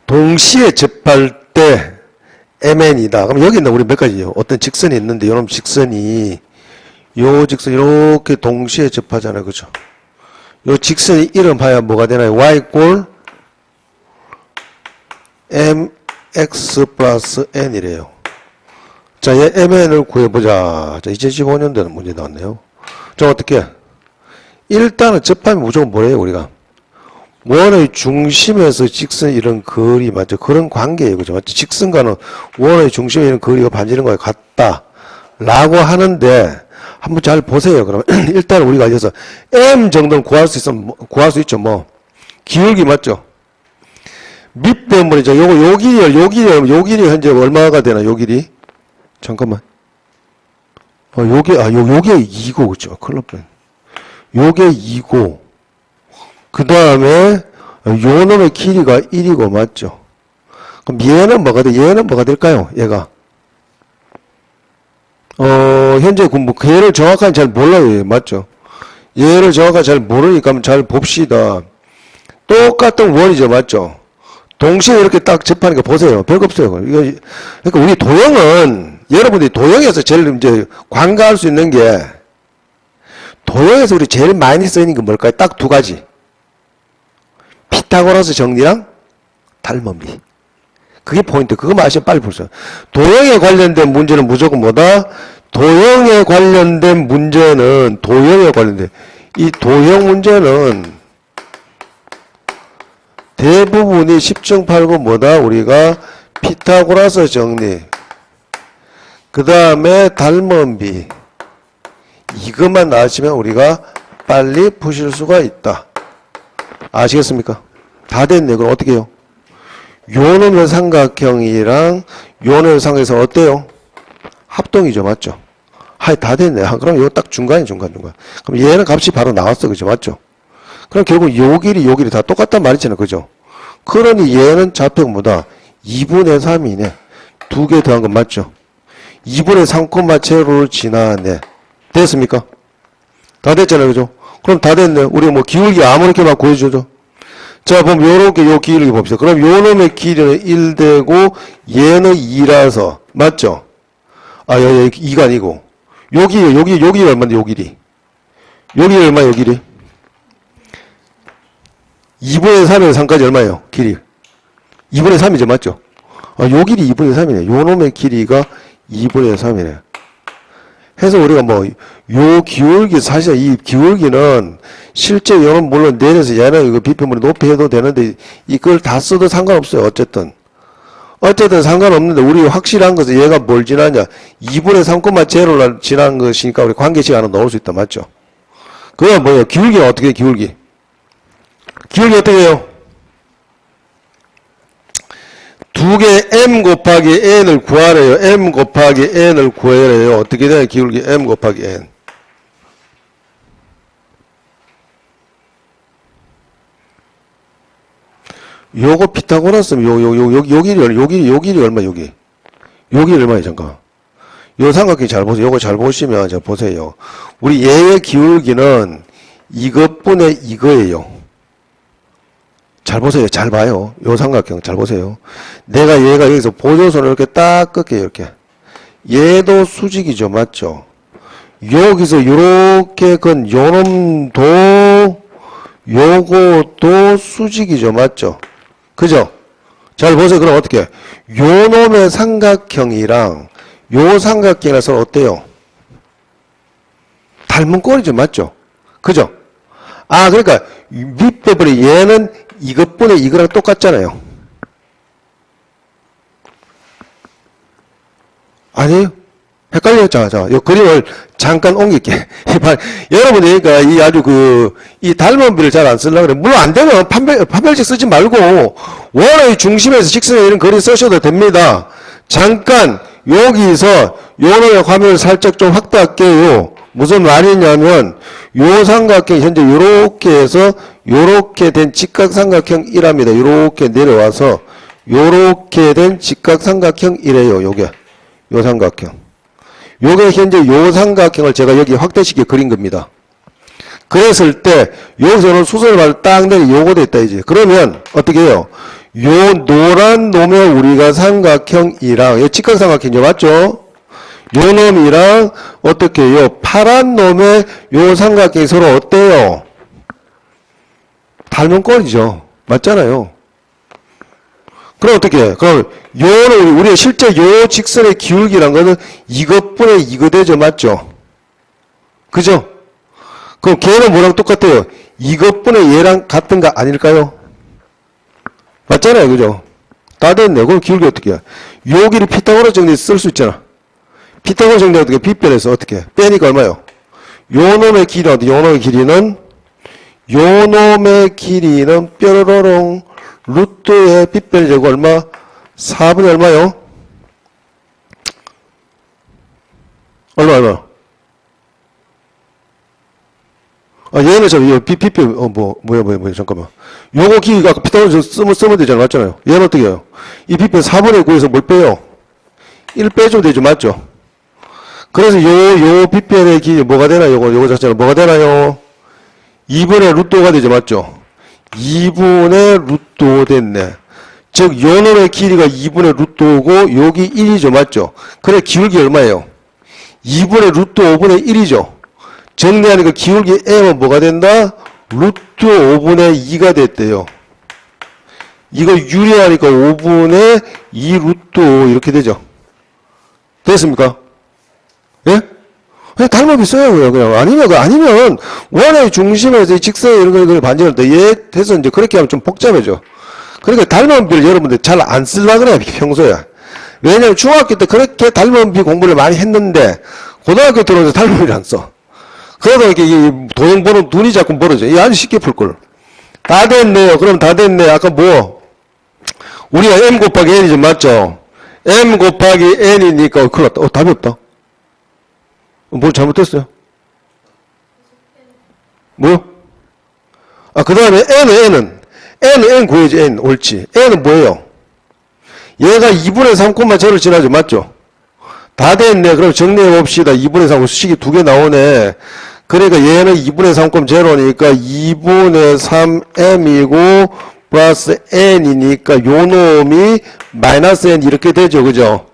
동시에 접할 때 MN이다. 그럼 여기 있는 우리 몇 가지요? 어떤 직선이 있는데 요놈 직선이 요 직선 이렇게 동시에 접하잖아요. 그죠? 요 직선이 이름 봐야 뭐가 되나요? Y꼴 MX 플러스 N이래요. 자, 얘 MN을 구해보자. 자, 2015년도에는 문제 나왔네요. 자, 어떻게? 일단은 접하면 무조건 뭐래요, 우리가? 원의 중심에서 직선 이런 거리 맞죠? 그런 관계예요. 그죠? 맞죠? 직선과는 원의 중심에 있는 거리가 반지는 거에 같다. 라고 하는데, 한번 잘 보세요. 그러면 일단 우리가 여기서 M 정도는 구할 수 있으면, 구할 수 있죠. 뭐. 기울기 맞죠? 밑변물이죠. 요 길이 현재 얼마가 되나, 요 길이? 잠깐만. 요게 2고, 그죠? 큰일 났네. 요게 2고, 그 다음에, 요 놈의 길이가 1이고, 맞죠? 그럼 얘는 뭐가 돼? 얘는 뭐가 될까요? 얘가. 현재 얘를 정확하게 잘 몰라요. 얘. 맞죠? 얘를 정확하게 잘 모르니까 한번 잘 봅시다. 똑같은 원이죠. 맞죠? 동시에 이렇게 딱 접하는 거 보세요. 별거 없어요. 그러니까 우리 도형은, 여러분들이 도형에서 제일 이제 관가할 수 있는 게, 도형에서 우리 제일 많이 쓰이는 게 뭘까요? 딱 두 가지. 피타고라스 정리랑 닮음비. 그게 포인트. 그거만 아시면 빨리 볼 수 있어요. 도형에 관련된 문제는 무조건 뭐다? 도형에 관련된 문제는, 이 도형 문제는 대부분이 10중 8구 뭐다? 우리가 피타고라스 정리. 그 다음에 닮음비. 이것만 나시면 우리가 빨리 푸실 수가 있다. 아시겠습니까? 다 됐네. 그럼 어떻게 해요? 요놈의 삼각형이랑 요놈의 삼각형에서 어때요? 합동이죠. 맞죠? 다 됐네. 그럼 요 딱 중간. 그럼 얘는 값이 바로 나왔어. 그죠? 맞죠? 그럼 결국 요 길이 다 똑같단 말이잖아요. 그죠? 그러니 얘는 좌표가 뭐다? 2분의 3이네. 두 개 더한 건 맞죠? 2분의 3,7로 지나네. 됐습니까? 다 됐잖아요. 그죠? 그럼 다 됐네. 우리 뭐 기울기 아무렇게만 구해줘도. 자, 그럼 요렇게 요 기울기 봅시다. 그럼 요 놈의 길이는 1되고 얘는 2라서 맞죠? 여기 2가 아니고 여기 얼마인데 요 길이? 여기 얼마예요, 요 길이? 2분의 3에서 3까지 얼마예요? 길이. 2분의 3이죠, 맞죠? 요 길이 2분의 3이네. 요 놈의 길이가 2분의 3이네. 해서 우리가 뭐, 요 기울기, 사실 이 기울기는 실제 요는 물론 내려서 얘는 이거 비평물이 높이 해도 되는데 이걸 다 써도 상관없어요. 어쨌든 상관없는데 우리 확실한 것은 얘가 뭘 지나냐. 2분의 3,0를 지난 것이니까 우리 관계시간을 넣을 수 있다. 맞죠? 그건 뭐예요? 기울기는 어떻게 해요? 기울기 어떻게 해요? 두 개 m 곱하기 n을 구하래요. m 곱하기 n을 구하래요. 어떻게 되나요? 기울기 m 곱하기 n. 요거 피타고라스 요 길이 얼마 여기. 요 길이 얼마예요? 잠깐. 요 삼각형 잘 보세요. 요거 잘 보시면 자 보세요. 우리 얘의 기울기는 이것분의 이거예요. 잘 보세요. 잘 봐요. 요 삼각형 잘 보세요. 내가 얘가 여기서 보조선을 이렇게 딱 끌게요. 이렇게. 얘도 수직이죠. 맞죠? 여기서 요렇게 건 요놈도 요것도 수직이죠. 맞죠? 그죠? 잘 보세요. 그럼 어떻게? 요놈의 삼각형이랑 요 삼각형이랑 서로 어때요? 닮은 꼴이죠. 맞죠? 그죠? 아, 그러니까 밑배분이 얘는 이것분의 이거랑 똑같잖아요. 아니에요? 헷갈려요. 자, 요 그림을 잠깐 옮길게. 여러분이 그러니까 이 아주 이 닮은 비를 잘 안 쓰려고 그래. 물론 안 되면 판별식 쓰지 말고 원의 중심에서 직선에 이런 그림 쓰셔도 됩니다. 잠깐 여기서 요놈의 화면을 살짝 좀 확대할게요. 무슨 말이냐면 요 삼각형이 현재 요렇게 해서 요렇게 된 직각삼각형이랍니다. 요렇게 내려와서 요렇게 된 직각삼각형이래요. 요게 요 삼각형. 요게 현재 요 삼각형을 제가 여기 확대시켜 그린 겁니다. 그랬을 때 여기서는 수선을 딱 내리 요거 됐다 이제. 그러면 어떻게 해요? 요 노란 놈의 우리가 삼각형이랑 요 직각삼각형이죠. 맞죠? 요 놈이랑 어떻게 해요? 파란 놈의 요 삼각형이 서로 어때요? 닮은 꼴이죠. 맞잖아요. 그럼 어떻게 해? 그럼 요는 우리가 실제 요 직선의 기울기란 거는 이것분의 이거 되죠. 맞죠? 그죠? 그럼 걔는 뭐랑 똑같아요? 이것분의 얘랑 같은 거 아닐까요? 맞잖아요. 그죠? 다 됐네. 그럼 기울기 어떻게 해? 요 길이 피타고라스 정리 쓸 수 있잖아. 피타고라스 정리 어떻게 해? 빗변에서 어떻게 해? 빼니까 얼마요? 요 놈의 길이 어디? 요 놈의 길이는 요 놈의 길이는 뾰로롱 루트의 빗변 제곱 얼마? 4분의 얼마요? 얼마? 아, 얘는 이 빗변, 뭐야, 잠깐만. 요거 길이가 아까 피타고라스 쓰면 되잖아. 맞잖아요. 얘는 어떻게 해요? 이 빗변 4분의 9에서 뭘 빼요? 1 빼주면 되죠. 맞죠? 그래서 요 빗변의 길이 뭐가 되나요? 요거 자체가 뭐가 되나요? 2분의 루트 5가 되죠. 맞죠? 2분의 루트 5 됐네. 즉, 요 놈의 길이가 2분의 루트 5고, 여기 1이죠. 맞죠? 그래, 기울기 얼마예요? 2분의 루트 5분의 1이죠. 정리하니까 기울기 m은 뭐가 된다? 루트 5분의 2가 됐대요. 이거 유리하니까 5분의 2 루트 5 이렇게 되죠. 됐습니까? 예? 그냥 닮아 있어요. 그냥. 아니면, 원의 중심에서 직선에 이런 걸 반전을 더 해서 이제 그렇게 하면 좀 복잡해져. 그러니까 닮은 비를 여러분들 잘 안 쓰려고 그래요, 평소에. 왜냐면 중학교 때 그렇게 닮은 비 공부를 많이 했는데, 고등학교 들어오면서 닮은 비를 안 써. 그러다 이렇게 이 도형 보는 눈이 자꾸 멀어져. 이 아주 쉽게 풀걸. 다 됐네요. 그럼 다 됐네. 아까 뭐? 우리가 m 곱하기 n이죠. 맞죠? m 곱하기 n이니까, 큰일 났다. 답이 없다. 뭘 잘못했어요? 뭐요? 아, 그 다음에 N은 구해야지, N. 옳지. N은 뭐예요? 얘가 2분의 3콤마 제로를 지나죠. 맞죠? 다 됐네. 그럼 정리해 봅시다. 2분의 3, 수식이 2개 나오네. 그러니까 얘는 2분의 3콤 제로니까 2분의 3M이고, 플러스 N이니까 요 놈이 마이너스 N 이렇게 되죠. 그죠?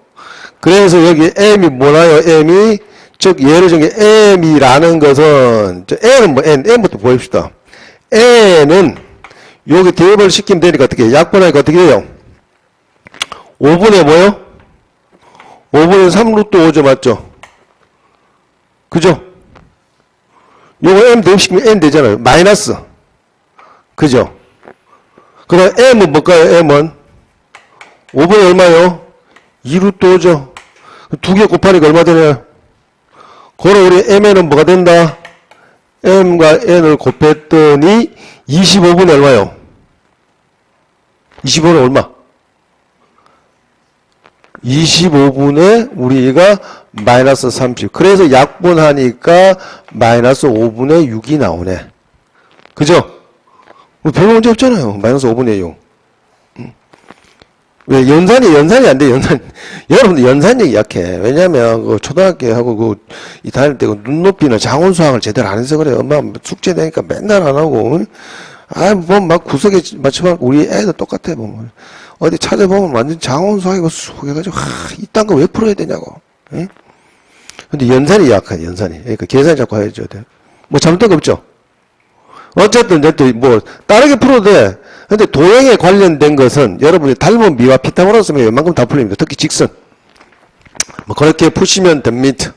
그래서 여기 M이 뭐나요? M이 즉 예를 정해 m이라는 것은 n은 뭐 n부터 보입시다. n은 여기 대입을 시키면 되니까 어떻게 해요? 약분하니까 어떻게 돼요? 5분의 뭐요? 5분의 3 루트 5죠. 맞죠? 그죠? 요거 m 대입시키면 n 되잖아요. 마이너스. 그죠? 그 다음 m은 뭘까요? m은 5분의 얼마요? 2 루트 5죠. 두 개 곱하니까 얼마 되나요? 그럼 우리 mn은 뭐가 된다? m과 n을 곱했더니 25분의 얼마요? 25분의 얼마? 25분의 우리가 마이너스 30. 그래서 약분하니까 마이너스 5분의 6이 나오네. 그죠? 별 문제 없잖아요. 마이너스 5분의 6. 왜 연산이 안 돼, 연산. 여러분들 연산력이 약해. 왜냐면, 그 초등학교하고 이 다닐 때 눈높이나 장원수학을 제대로 안 해서 그래. 엄마 숙제 내니까 맨날 안 하고. 뭐 막 구석에 맞춰봐. 우리 애들 똑같아, 보면. 어디 찾아보면 완전 장원수학이고 수학해가지고, 이딴 거 왜 풀어야 되냐고. 응? 근데 연산이 약해, 연산이. 그러니까 계산 자꾸 해줘야 돼. 뭐 잘못된 거 없죠? 어쨌든, 뭐, 다르게 풀어도 돼. 근데 도형에 관련된 것은 여러분이 닮은 미와 피타고라스면 웬만큼 다 풀립니다. 특히 직선. 뭐, 그렇게 푸시면 됩니다.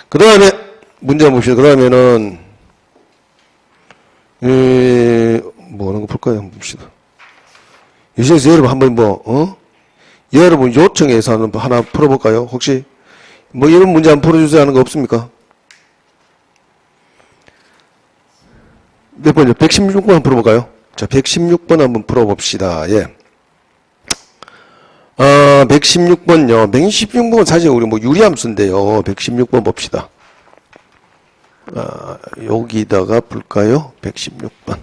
그 다음에, 문제 봅시다. 그 다음에는, 뭐, 하는 거 풀까요? 봅시다. 유시에서 여러분 한번 뭐, 여러분 요청해서 하나 풀어볼까요? 혹시, 뭐, 이런 문제 한번 풀어주세요 하는 거 없습니까? 몇 번이요? 116번 한번 풀어볼까요? 자, 116번 한번 풀어봅시다. 예. 116번요. 116번은 사실 우리 뭐 유리함수인데요. 116번 봅시다. 여기다가 볼까요? 116번.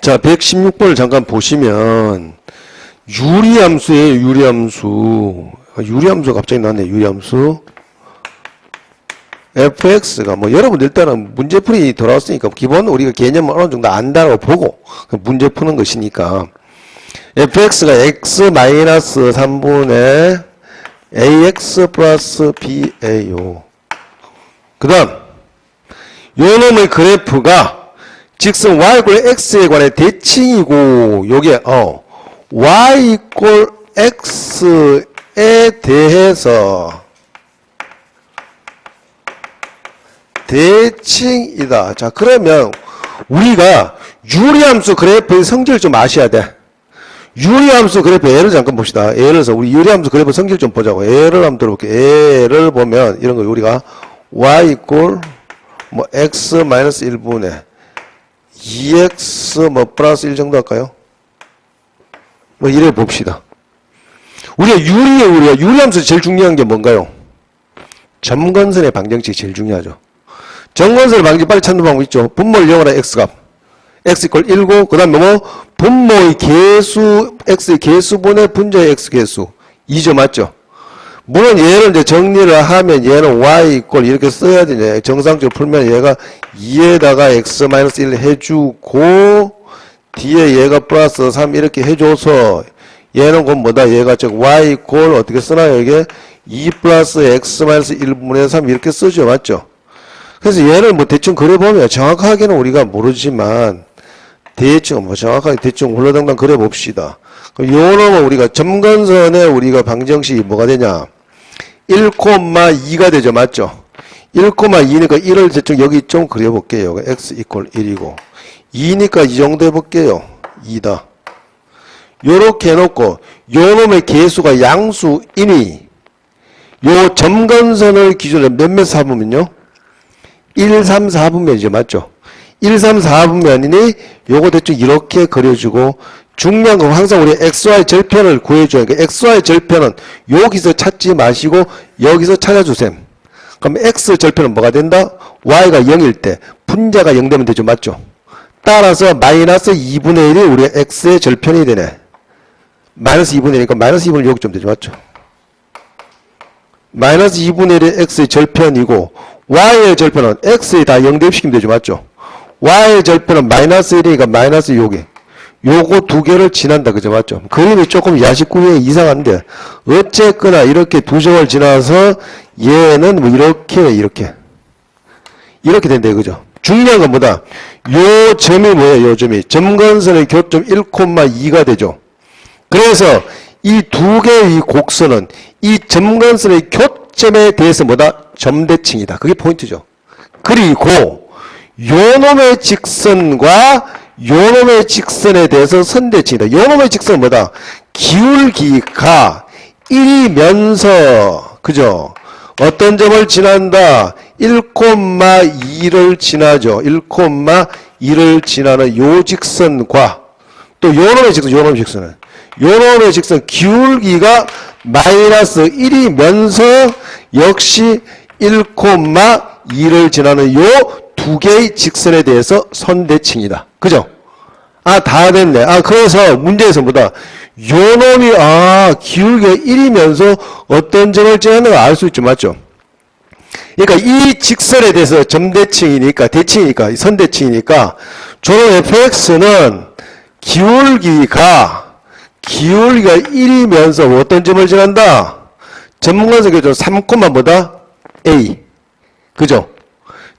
자, 116번을 잠깐 보시면, 유리함수예요, 유리함수. 유리함수 갑자기 나왔네, 유리함수. fx가 뭐 여러분들 일단은 문제풀이 돌아왔으니까 기본 우리가 개념을 어느 정도 안다고 보고 문제 푸는 것이니까 fx가 x-3분의 ax 플러스 ba요. 그 다음 요 놈의 그래프가 직선 y 이꼴 x에 관해 대칭이고 요게 y 이꼴 x에 대해서 대칭이다. 자, 그러면 우리가 유리함수 그래프의 성질을 좀 아셔야 돼. 유리함수 그래프 예를 잠깐 봅시다. 예를 들어서 우리 유리함수 그래프 성질 좀 보자고. 예를 한번 들어볼게요. 예를 보면 이런 거 우리가 y 이꼴 뭐 x 마이너스 1분의 2x 뭐 플러스 1 정도 할까요? 뭐 이래 봅시다. 우리가 유리함수 제일 중요한 게 뭔가요? 점건선의 방정식이 제일 중요하죠. 정건선의 방정식 빨리 찾는 방법 있죠. 분모를 이용하라 x값. x 이퀄 1고 그 다음에 뭐 분모의 개수 x의 개수분의 분자의 x 개수 2죠. 맞죠? 물론 얘를 이제 정리를 하면 얘는 y 이퀄 이렇게 써야 되냐. 정상적으로 풀면 얘가 2에다가 x-1 해주고 뒤에 얘가 플러스 3 이렇게 해줘서 얘는 곧 뭐다? 얘가 즉 y 이퀄 어떻게 쓰나요? 이게 2 플러스 x-1분의 3 이렇게 쓰죠. 맞죠? 그래서 얘를 뭐 대충 그려보면 정확하게는 우리가 모르지만 대충 뭐 정확하게 대충 홀라당당 그려봅시다. 그럼 요 놈은 우리가 점건선에 우리가 방정식이 뭐가 되냐? 1,2가 되죠. 맞죠? 1,2니까 1을 대충 여기 좀 그려볼게요. x 이퀄 1이고 2니까 이 정도 해볼게요. 2다. 요렇게 해놓고 요 놈의 개수가 양수이니 요 점건선을 기준으로 몇몇 사분면요? 1, 3, 4분면이죠. 맞죠? 1, 3, 4분면이니 요거 대충 이렇게 그려주고 중요한 건 항상 우리 XY 절편을 구해줘야 돼. XY 절편은 여기서 찾지 마시고 여기서 찾아주셈. 그럼 X 절편은 뭐가 된다? Y가 0일 때 분자가 0 되면 되죠. 맞죠? 따라서 마이너스 2분의 1이 우리 X의 절편이 되네. 마이너스 2분의 1이니까 마이너스 2분의 1 여기 좀 되죠. 맞죠? 마이너스 2분의 1이 X의 절편이고 Y의 절편은 X에 다 0 대입시키면 되죠. 맞죠? Y의 절편은 마이너스 1이니까 마이너스 요게. 요거 두 개를 지난다. 그죠? 맞죠? 그림이 조금 야식구에 이상한데 어쨌거나 이렇게 두 점을 지나서 얘는 뭐 이렇게 된다. 그죠? 중요한 건 뭐다? 요 점이 뭐예요? 요 점이 점건선의 교점 1,2가 되죠. 그래서 이 두 개의 이 곡선은 이 점건선의 교점에 대해서 뭐다? 점대칭이다. 그게 포인트죠. 그리고 요놈의 직선과 요놈의 직선에 대해서 선대칭이다. 요놈의 직선은 뭐다? 기울기가 1이면서 그죠? 어떤 점을 지난다? 1,2를 지나죠. 1,2를 지나는 요 직선과 또 요놈의 직선 기울기가 마이너스 1이면서 역시 1,2를 지나는 요 두 개의 직선에 대해서 선대칭이다. 그죠? 아, 다 됐네. 아, 그래서 문제에서 뭐다? 요 놈이, 기울기가 1이면서 어떤 점을 지나는가 알 수 있죠. 맞죠? 그러니까 이 직선에 대해서 점대칭이니까, 대칭이니까, 선대칭이니까, 저런 fx는 기울기가 1이면서 어떤 점을 지난다? 점근선의 교점 3, 뭐다? A. 그죠?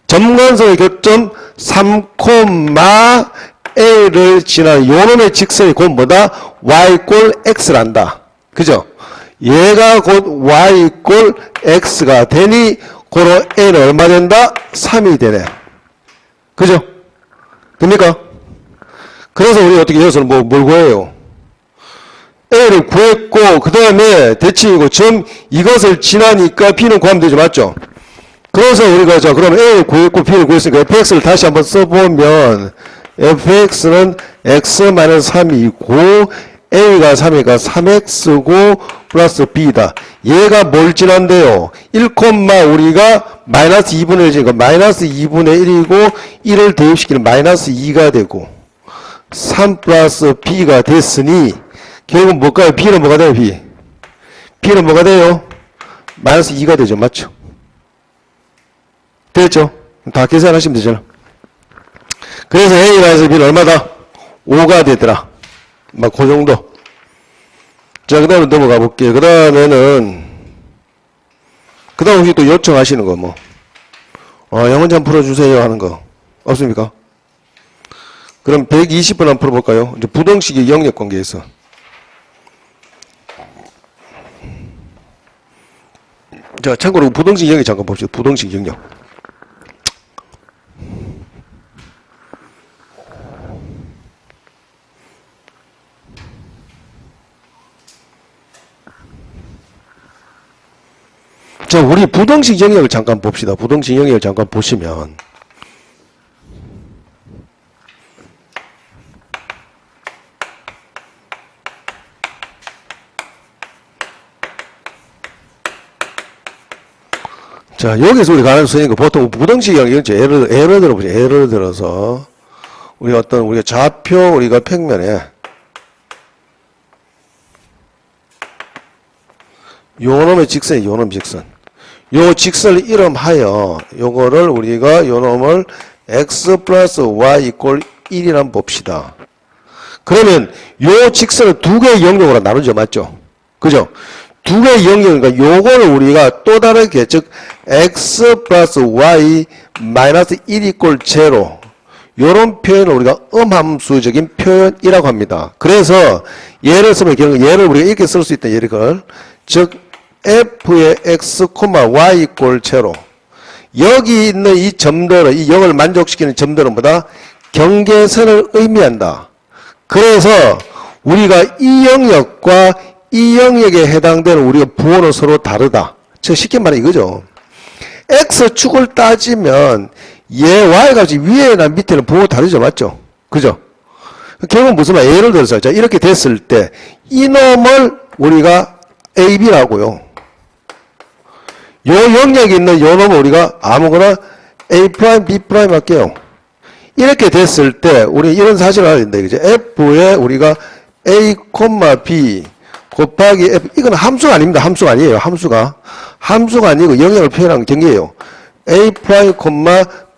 점근선의 교점 3, A를 지난 요놈의 직선이 곧 뭐다? Y 꼴 X란다. 그죠? 얘가 곧 Y 꼴 X가 되니, 고로 A는 얼마 된다? 3이 되네. 그죠? 됩니까? 그래서 우리 어떻게 여기서는 뭘 구해요? A를 구했고, 그 다음에 대칭이고, 이것을 지나니까 B는 구하면 되죠. 맞죠? 그래서 우리가, 자, 그러면 A를 구했고, B를 구했으니까 fx를 다시 한번 써보면, fx는 x-3이고, a가 3이니까 3x고, 플러스 b다. 얘가 뭘 지난대요? 1, 우리가 마이너스 2분의 1, 이니까 마이너스 2분의 1이고, 1을 대입시키면 마이너스 2가 되고, 3 플러스 b가 됐으니, 결국은 뭘까요? b는 뭐가 돼요? b는 뭐가 돼요? 마이너스 2가 되죠. 맞죠? 됐죠? 다 계산하시면 되잖아. 그래서 a 마이너스 b는 얼마다? 5가 되더라. 막 그 정도. 자, 그 다음에 넘어가 볼게요. 그 다음에는, 그 다음 혹시 또 요청하시는 거 뭐, 영어 좀 풀어주세요 하는 거 없습니까? 그럼 120번 한번 풀어볼까요? 이제 부동식의 영역 관계에서. 자, 참고로 부동식 영역 잠깐 봅시다. 부동식 영역. 자, 우리 부동식 영역을 잠깐 봅시다. 부동식 영역을 잠깐 보시면. 자, 여기서 우리가 하는 수행이 보통 부동식 영역은 예를 들어보죠. 예를 들어서, 우리가 좌표, 우리가 평면에, 요놈의 직선이 요놈 직선. 요 직선을 이름하여 요거를 우리가 요놈을 x 플러스 y 이꼴 1이란 봅시다. 그러면 요 직선을 두 개의 영역으로 나누죠. 맞죠? 그죠? 두 개의 영역이니까 요거를 우리가 또 다르게 즉 x 플러스 y 마이너스 1 이꼴 제로 요런 표현을 우리가 음함수적인 표현이라고 합니다. 그래서 예를 쓰면 얘를 우리가 이렇게 쓸 수 있다. 예를 즉 f의 x, y 이꼴 제로. 여기 있는 이 점들은, 이 0을 만족시키는 점들은 뭐다? 경계선을 의미한다. 그래서 우리가 이 영역과 이 영역에 해당되는 우리가 부호는 서로 다르다. 즉 쉽게 말해 이거죠. x축을 따지면 얘 y 값이 위에나 밑에는 부호 다르죠. 맞죠? 그죠? 결국은 무슨 말? 예를 들어서 자 이렇게 됐을 때 이놈을 우리가 AB라고요. 요 영역에 있는 요 놈을 우리가 아무거나 A', B' 할게요. 이렇게 됐을 때 우리 이런 사실을 알아야 된다. 이제 F에 우리가 A, B 곱하기 F 이건 함수가 아닙니다. 함수가 아니에요. 함수가 아니고 영역을 표현한 경계예요. A',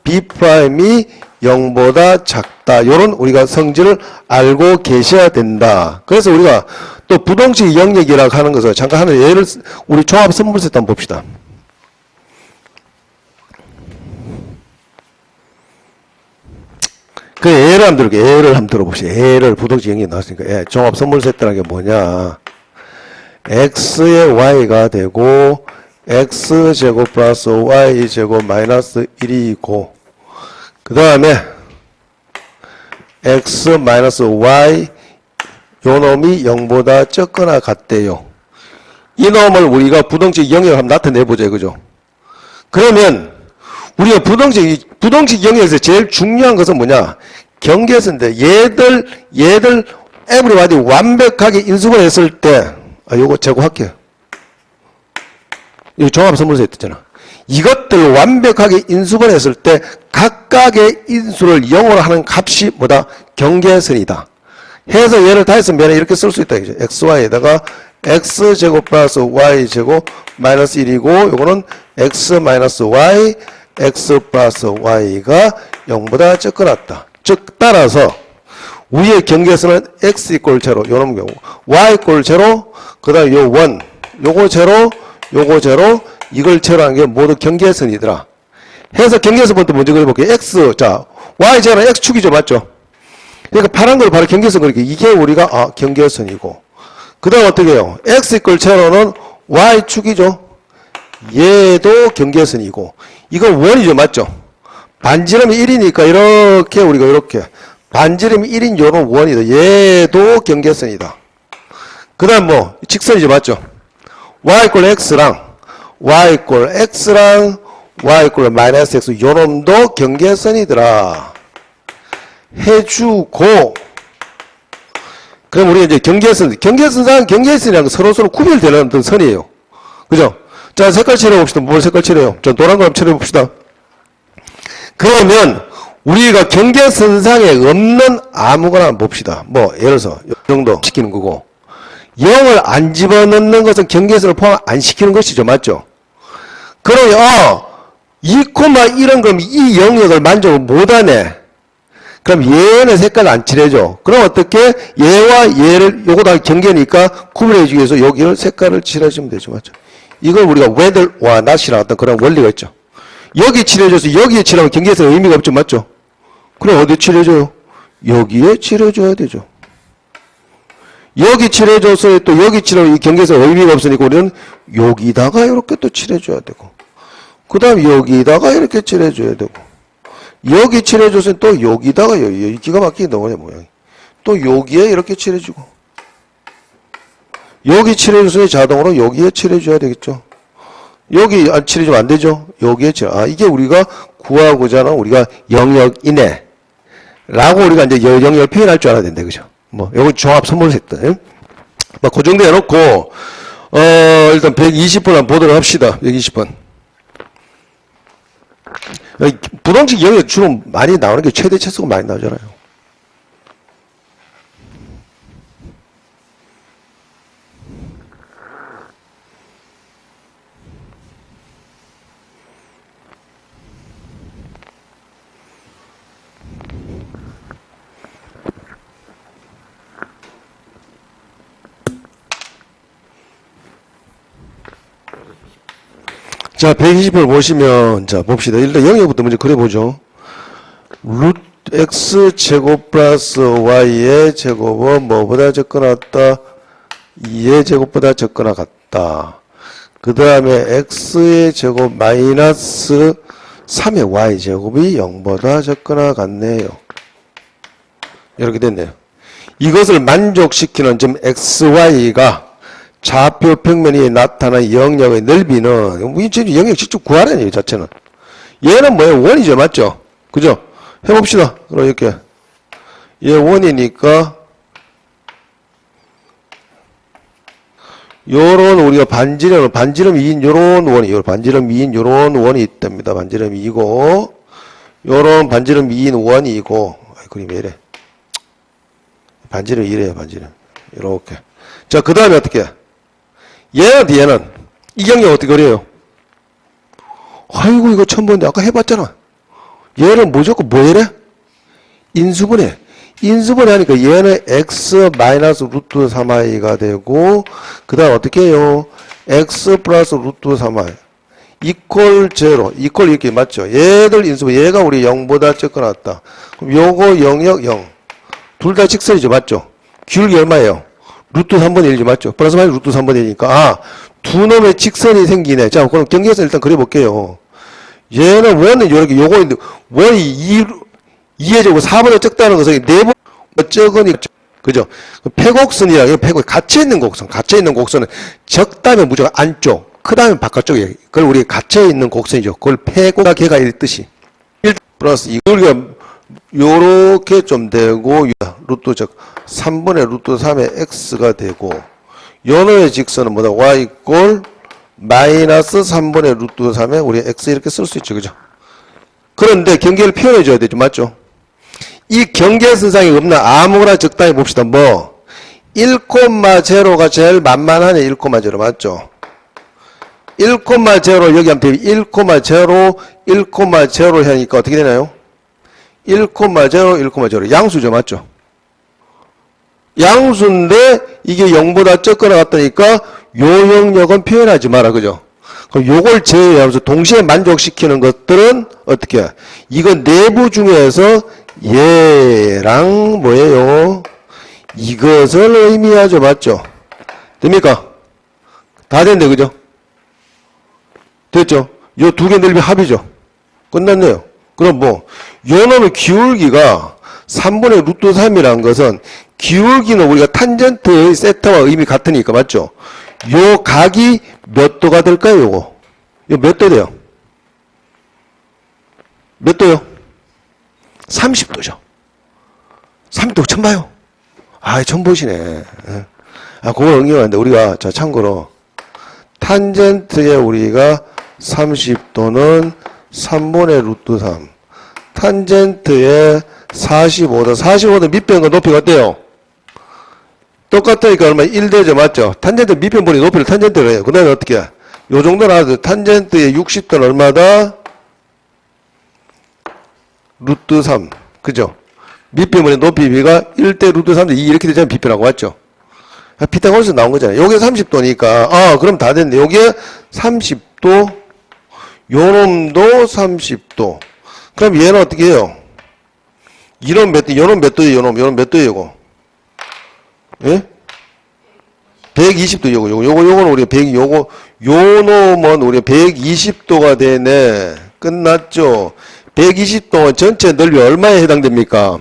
B'이 0보다 작다. 요런 우리가 성질을 알고 계셔야 된다. 그래서 우리가 또 부동식 영역이라고 하는 것을 잠깐 하는 예를 우리 종합 선물세트 한번 봅시다. 그 예를 한번 들어봅시다. 예를 부동식 영역이 나왔으니까 종합 선물세트라는 게 뭐냐. x의 y가 되고 x제곱 플러스 y제곱 마이너스 1이고 그 다음에 x 마이너스 y 요 놈이 0보다 적거나 같대요. 이 놈을 우리가 부동식 영역을 한번 나타내보자 이거죠. 그러면 우리가 부동식 영역에서 제일 중요한 것은 뭐냐? 경계선인데 얘들 everybody 완벽하게 인수분해 했을 때 요거 제거할게요. 이거 종합 선물세 있잖아. 이것 이것들을 완벽하게 인수분해했을 때 각각의 인수를 0으로 하는 값이 뭐다? 경계선이다. 해서 얘를 다 했으면 이렇게 쓸 수 있다. 이제 xy에다가 x제곱 플러스 y제곱 마이너스 1이고 요거는 x 마이너스 y x 플러스 y가 0보다 적거났다. 즉 따라서 위의 경계선은 x 이꼴 제로 요놈 경우 y 이꼴 제로 그 다음 요 원 요거 제로 요거 제로 이걸 제로한 게 모두 경계선이더라. 해서 경계선부터 먼저 그려볼게요. x 자 y 제로는 x축이죠. 맞죠? 그러니까 파란 걸 바로 경계선 그리게 이게 우리가 경계선이고 그 다음 어떻게 해요? x 이꼴 제로는 y축이죠. 얘도 경계선이고 이건 원이죠. 맞죠? 반지름이 1이니까 이렇게 우리가 이렇게 반지름이 1인 요런 원이다. 얘도 경계선이다. 그 다음 뭐 직선이죠. 맞죠? y 이꼴 x랑 y 이꼴 x랑 y 이꼴 마이너스 x 요놈도 경계선이더라. 해주고 그럼 우리가 이제 경계선상 경계선이랑 서로서로 구별되는 어떤 선이에요. 그죠? 자, 색깔 칠해봅시다. 뭘 색깔 칠해요? 자, 노란 거 한번 칠해봅시다. 그러면 우리가 경계선상에 없는 아무거나 한번 봅시다. 뭐 예를 들어서 이 정도 시키는 거고 0을 안 집어넣는 것은 경계선을 포함 안 시키는 것이죠. 맞죠? 그러면 2,1은 그럼 이 영역을 만족을 못하네. 그럼 얘는 색깔 안 칠해줘. 그럼 어떻게 얘와 얘를 요거 다 경계니까 구분해주기 위해서 여기를 색깔을 칠해주면 되죠. 맞죠? 이걸 우리가 whether와 not이라는 어떤 그런 원리가 있죠. 여기 칠해줘서 여기에 칠하면 경계선 의미가 없죠. 맞죠? 그럼 어디 칠해줘요? 여기에 칠해줘야 되죠. 여기 칠해줘서 또 여기 칠하면 이 경계선 의미가 없으니까 우리는 여기다가 이렇게 또 칠해줘야 되고 그 다음 여기다가 이렇게 칠해줘야 되고 여기 칠해줘서 또 여기다가 여기 기가 막히게 나오네 모양이 또 여기에 이렇게 칠해주고 여기 칠해줘서 자동으로 여기에 칠해줘야 되겠죠. 여기 안 칠해주면 안 되죠. 여기에 이게 우리가 구하고자 하는 우리가 영역 이내 라고 우리가 이제 영역을 표현할 줄 알아야 된다. 그죠? 뭐 요거 종합 선물 세트 뭐 그 정도 해놓고 일단 120번 한번 보도록 합시다. 120번 부동식 영역 주로 많이 나오는 게 최대 최소가 많이 나오잖아요. 자, 120을 보시면, 자, 봅시다. 일단 영역부터 먼저 그려보죠. 루트 x 제곱 플러스 y의 제곱은 뭐보다 적거나 같다? 2의 제곱보다 적거나 같다. 그 다음에 x의 제곱 마이너스 3의 y 제곱이 0보다 적거나 같네요. 이렇게 됐네요. 이것을 만족시키는 지금 xy가 좌표 평면이 나타난 영역의 넓이는 영역 직접 구하라는 얘기 자체는 얘는 뭐예요? 원이죠. 맞죠? 그죠? 해봅시다. 그럼 이렇게 얘 원이니까 요런 우리가 반지름 2인 요런 원이 반지름 2인 요런 원이 있답니다. 반지름 2이고 요런 반지름 2인 원이고 그림이 이래 반지름 2래요. 반지름 이렇게 자 그 다음에 어떻게 얘는 이 영역 어떻게 그려요? 아이고 이거 처음 보는데 아까 해봤잖아. 얘는 무조건 뭐 이래? 인수분해 하니까 얘는 x 마이너스 루트 3i가 되고 그 다음 어떻게 해요? x 플러스 루트 3i 이퀄 제로 이퀄 이렇게 맞죠? 얘들 인수분해 얘가 우리 0보다 적거나 같다. 그럼 요거 영역 0 둘 다 직선이죠. 맞죠? 기울기 얼마예요? 루트 3분의 1이죠. 맞죠? 플러스 마이너스 루트 3분의 1이니까 두 놈의 직선이 생기네. 자 그럼 경계선 일단 그려볼게요. 얘는 원은 요렇게 요거 있는데 원이 2의 제곱 4보다 적다는 것은 4번 적으니까 그죠? 폐곡선이야. 이거 폐곡 갇혀 있는 곡선은 적다면 무조건 안쪽, 크다면 바깥쪽이에요. 그걸 우리 갇혀 있는 곡선이죠. 그걸 폐곡과 개가 이 뜻이. 1 플러스 이걸 요렇게 좀 되고 루트 즉 3분의 루트 3의 x가 되고 요놈의 직선은 뭐다? y 꼴 마이너스 3분의 루트 3에 우리 x 이렇게 쓸 수 있죠. 그죠? 그런데 경계를 표현해 줘야 되죠. 맞죠? 이 경계선상에 없는 아무거나 적당히 봅시다. 뭐 1,0가 제일 만만하네. 1,0 맞죠? 1,0 여기 한번 1,0 1,0 하니까 어떻게 되나요? 1,0 1,0 양수죠. 맞죠? 양수인데 이게 0보다 적거나 같다니까 요 영역은 표현하지 마라. 그죠? 그럼 요걸 제외하면서 동시에 만족시키는 것들은 어떻게 해? 이건 내부 중에서 얘랑 뭐예요? 이것을 의미하죠. 맞죠? 됩니까? 다 됐네. 그죠? 됐죠? 요 두 개 넓이 합이죠? 끝났네요. 그럼 뭐, 요 놈의 기울기가 3분의 루트 3이라는 것은 기울기는 우리가 탄젠트의 세타와 의미 같으니까, 맞죠? 요 각이 몇 도가 될까요, 요거? 요 몇 도 돼요? 몇 도요? 30도죠. 30도 처음 봐요. 아, 처음 보시네. 아, 그걸 응용하는데, 우리가, 자, 참고로, 탄젠트에 우리가 30도는 3분의 루트 3. 탄젠트에 45도. 45도 밑변과 높이가 어때요? 똑같으니까 얼마? 1대죠. 맞죠? 탄젠트 밑변분이 높이를 탄젠트로 해요. 그 다음에 어떻게 해? 요 정도 나와도 탄젠트의 60도는 얼마다? 루트 3. 그죠? 밑변분의 높이 비가 1대 루트 3대 2 이렇게 되잖아요. 비변하고 맞죠? 피타고라스 나온 거잖아요. 요게 30도니까, 그럼 다 됐네. 요게 30도, 요놈도 30도. 그럼 얘는 어떻게 해요? 이놈 몇 도, 요놈 몇 도예요, 요놈 몇 도예요, 요거? 예? 120도, 요거는 우리가 요 놈은 우리가 120도가 되네. 끝났죠? 120도는 전체 넓이 얼마에 해당됩니까?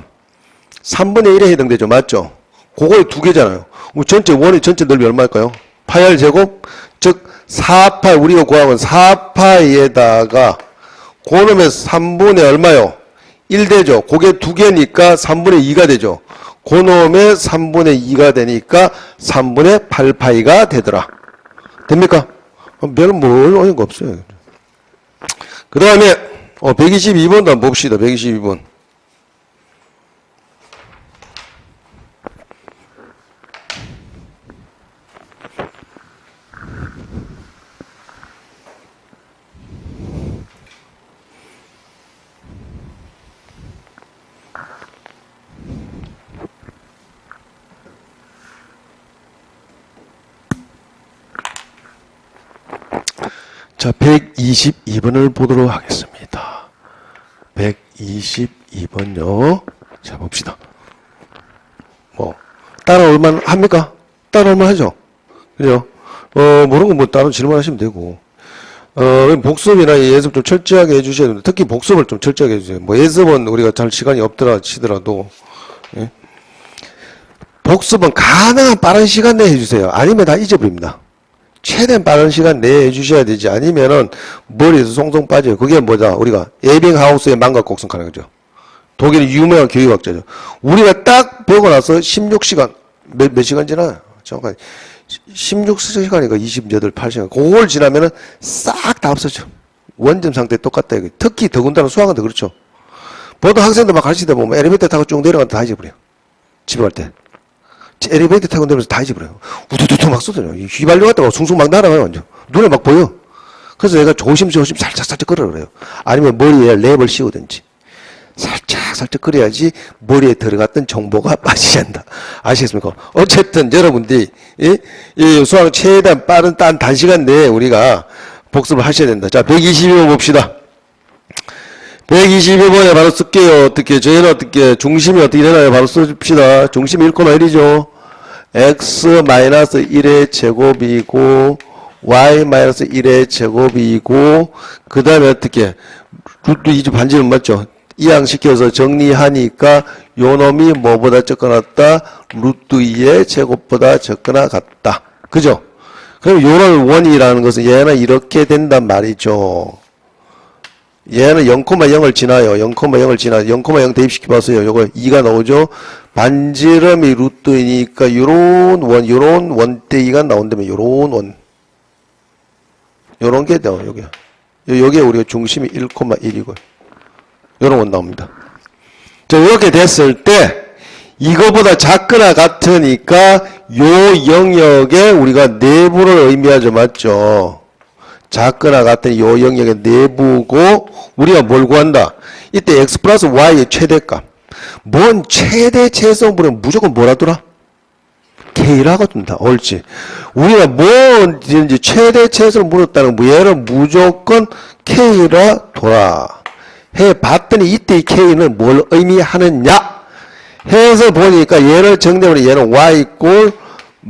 3분의 1에 해당되죠. 맞죠? 그거의 두 개잖아요. 전체 원의 전체 넓이 얼마일까요? 파이알 제곱? 즉 4파이 우리가 구한 건 4파이에다가 그놈의 3분의 얼마요? 1되죠. 그게 두 개니까 3분의 2가 되죠. 그놈의 3분의 2가 되니까 3분의 8파이가 되더라. 됩니까? 별로 뭘 어려운 거 없어요. 그 다음에 122번도 한번 봅시다. 122번. 자, 122번을 보도록 하겠습니다. 122번요. 자, 봅시다. 따라올만 합니까? 따라올만 하죠? 그죠? 모르는 건 뭐 따로 질문하시면 되고. 복습이나 예습 좀 철저하게 해주셔야 됩니다. 특히 복습을 좀 철저하게 해주세요. 예습은 우리가 잘 시간이 없더라 치더라도, 예? 복습은 가능한 빠른 시간 내에 해주세요. 아니면 다 잊어버립니다. 최대한 빠른 시간 내에 해주셔야 되지. 아니면은 머리에서 송송 빠져요. 그게 뭐다? 우리가 에빙하우스의 망각곡선하는 거죠. 독일의 유명한 교육학자죠. 우리가 딱 보고 나서 16시간, 몇 시간 지나요? 정확하게. 16시간이니까 28, 8시간. 그걸 지나면은 싹 다 없어져. 원점 상태 똑같다. 이거. 특히 더군다나 수학은 더 그렇죠. 보통 학생들 막 가르치다 보면 엘리베이터 타고 쭉 내려가다 다 잊어버려요. 집에 갈 때. 엘리베이터 타고 내려가서 다 잊어버려요. 우두두두 막 쏟아요. 휘발유 갔다가 숭숭 막 날아가요. 완전. 눈에 막 보여. 그래서 내가 조심조심 살짝 끓으라 그래요. 아니면 머리에 랩을 씌우든지. 살짝 끓여야지 머리에 들어갔던 정보가 빠지지 않는다. 아시겠습니까? 어쨌든 여러분들이 이 수학 최대한 빠른 단시간 내에 우리가 복습을 하셔야 된다. 자, 122번 봅시다. 122번에 바로 쓸게요. 어떻게, 저희는 어떻게, 중심이 어떻게 되나요? 바로 써줍시다. 중심이 1,1이죠. x-1의 제곱이고, y-1의 제곱이고, 그 다음에 어떻게, 루트 2주 반지름 맞죠? 이항시켜서 정리하니까, 요 놈이 뭐보다 적거나 같다? 루트 2의 제곱보다 적거나 같다. 그죠? 그럼 요런 원이라는 것은 얘는 이렇게 된단 말이죠. 얘는 0,0을 지나요. 0,0을 지나. 0,0 대입시켜봤어요. 요거 2가 나오죠. 반지름이 루트이니까 요런 원 대기가 나온다면 요런 원. 요런 게 돼요, 여기. 여기에 우리가 중심이 1,1이고요. 요런 건 나옵니다. 자, 이렇게 됐을 때, 이거보다 작거나 같으니까 요 영역에 우리가 내부를 의미하죠. 맞죠? 작거나 같은 요 영역의 내부고 우리가 뭘 구한다? 이때 x 플러스 y의 최대값. 뭔 최대 최소물은 무조건 뭐라 두라? K라고 둔다. 옳지. 우리가 뭔 이제 최대 최소를 물었다는 거 얘는 무조건 K라 둬라. 해봤더니 이때 이 K는 뭘 의미하느냐? 해서 보니까 얘를 정리하면 얘는 y 꼴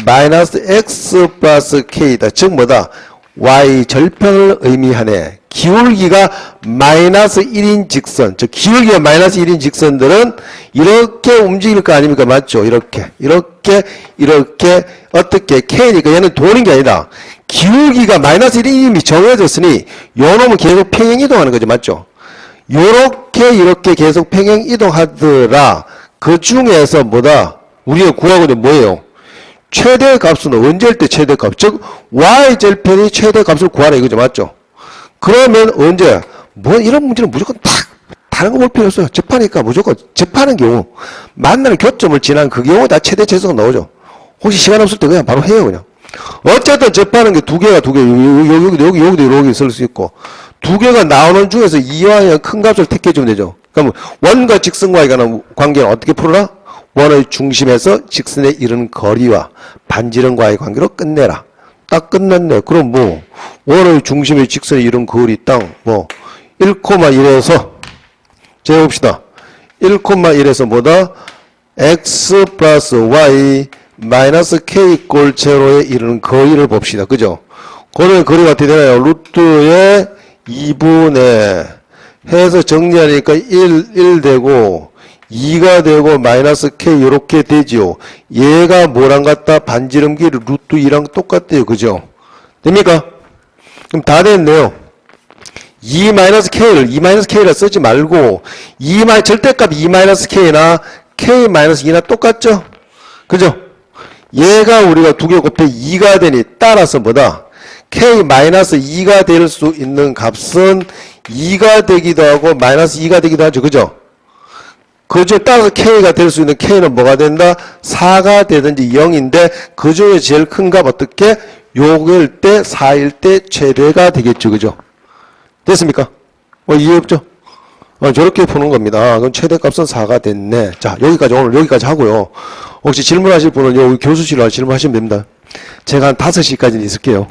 마이너스 x 플러스 k다. 즉 뭐다? y 절편을 의미하네. 기울기가 마이너스 1인 직선, 즉 기울기가 마이너스 1인 직선들은 이렇게 움직일 거 아닙니까? 맞죠? 이렇게 어떻게 k니까 얘는 도는 게 아니다. 기울기가 마이너스 1인이 정해졌으니 요 놈은 계속 평행 이동하는 거죠. 맞죠? 이렇게 계속 평행 이동하더라. 그 중에서 뭐다? 우리가 구하고는 뭐예요? 최대값은 언제일 때 최대값? 즉 y절편이 최대값을 구하라 이거죠. 맞죠? 그러면 언제? 뭐 이런 문제는 무조건 다른 거 볼 필요 없어요. 접하니까 무조건 접하는 경우 만나는 교점을 지난 그 경우 다 최대 최소가 나오죠. 혹시 시간 없을 때 그냥 바로 해요. 그냥. 어쨌든 접하는 게 두 개가 여기도 있을 수 있고 두 개가 나오는 중에서 이왕에 큰 값을 택해주면 되죠. 그럼 원과 직선과의 관계는 어떻게 풀어라? 원의 중심에서 직선에 이르는 거리와 반지름과의 관계로 끝내라. 딱 끝났네. 그럼 뭐 원의 중심에 직선에 이르는 거리 땅 뭐 1,1에서 재봅시다. 1,1에서 뭐다? x 플러스 y 마이너스 k 꼴 제로에 이르는 거리를 봅시다. 그죠? 그러면 거리가 어떻게 되나요? 루트의 2분의 해서 정리하니까 1 되고 2가 되고 마이너스 k 이렇게 되지요. 얘가 뭐랑 같다? 반지름 길이 루트 2랑 똑같대요. 그죠? 됩니까? 그럼 다 됐네요. 2-k를 쓰지 말고 절대값 2-k나 k-2나 똑같죠? 그죠? 얘가 우리가 두 개 곱해 2가 되니 따라서 뭐다? k-2가 될 수 있는 값은 2가 되기도 하고 마이너스 2가 되기도 하죠. 그죠? 그중에 따라서 k가 될 수 있는 k는 뭐가 된다? 4가 되든지 0인데 그 중에 제일 큰 값 어떻게? 요일 때 4일 때 최대가 되겠죠. 그죠? 됐습니까? 이해 없죠? 저렇게 푸는 겁니다. 그럼 최대값은 4가 됐네. 자, 오늘 여기까지 하고요. 혹시 질문하실 분은 여기 교수실로 질문하시면 됩니다. 제가 한 5시까지는 있을게요.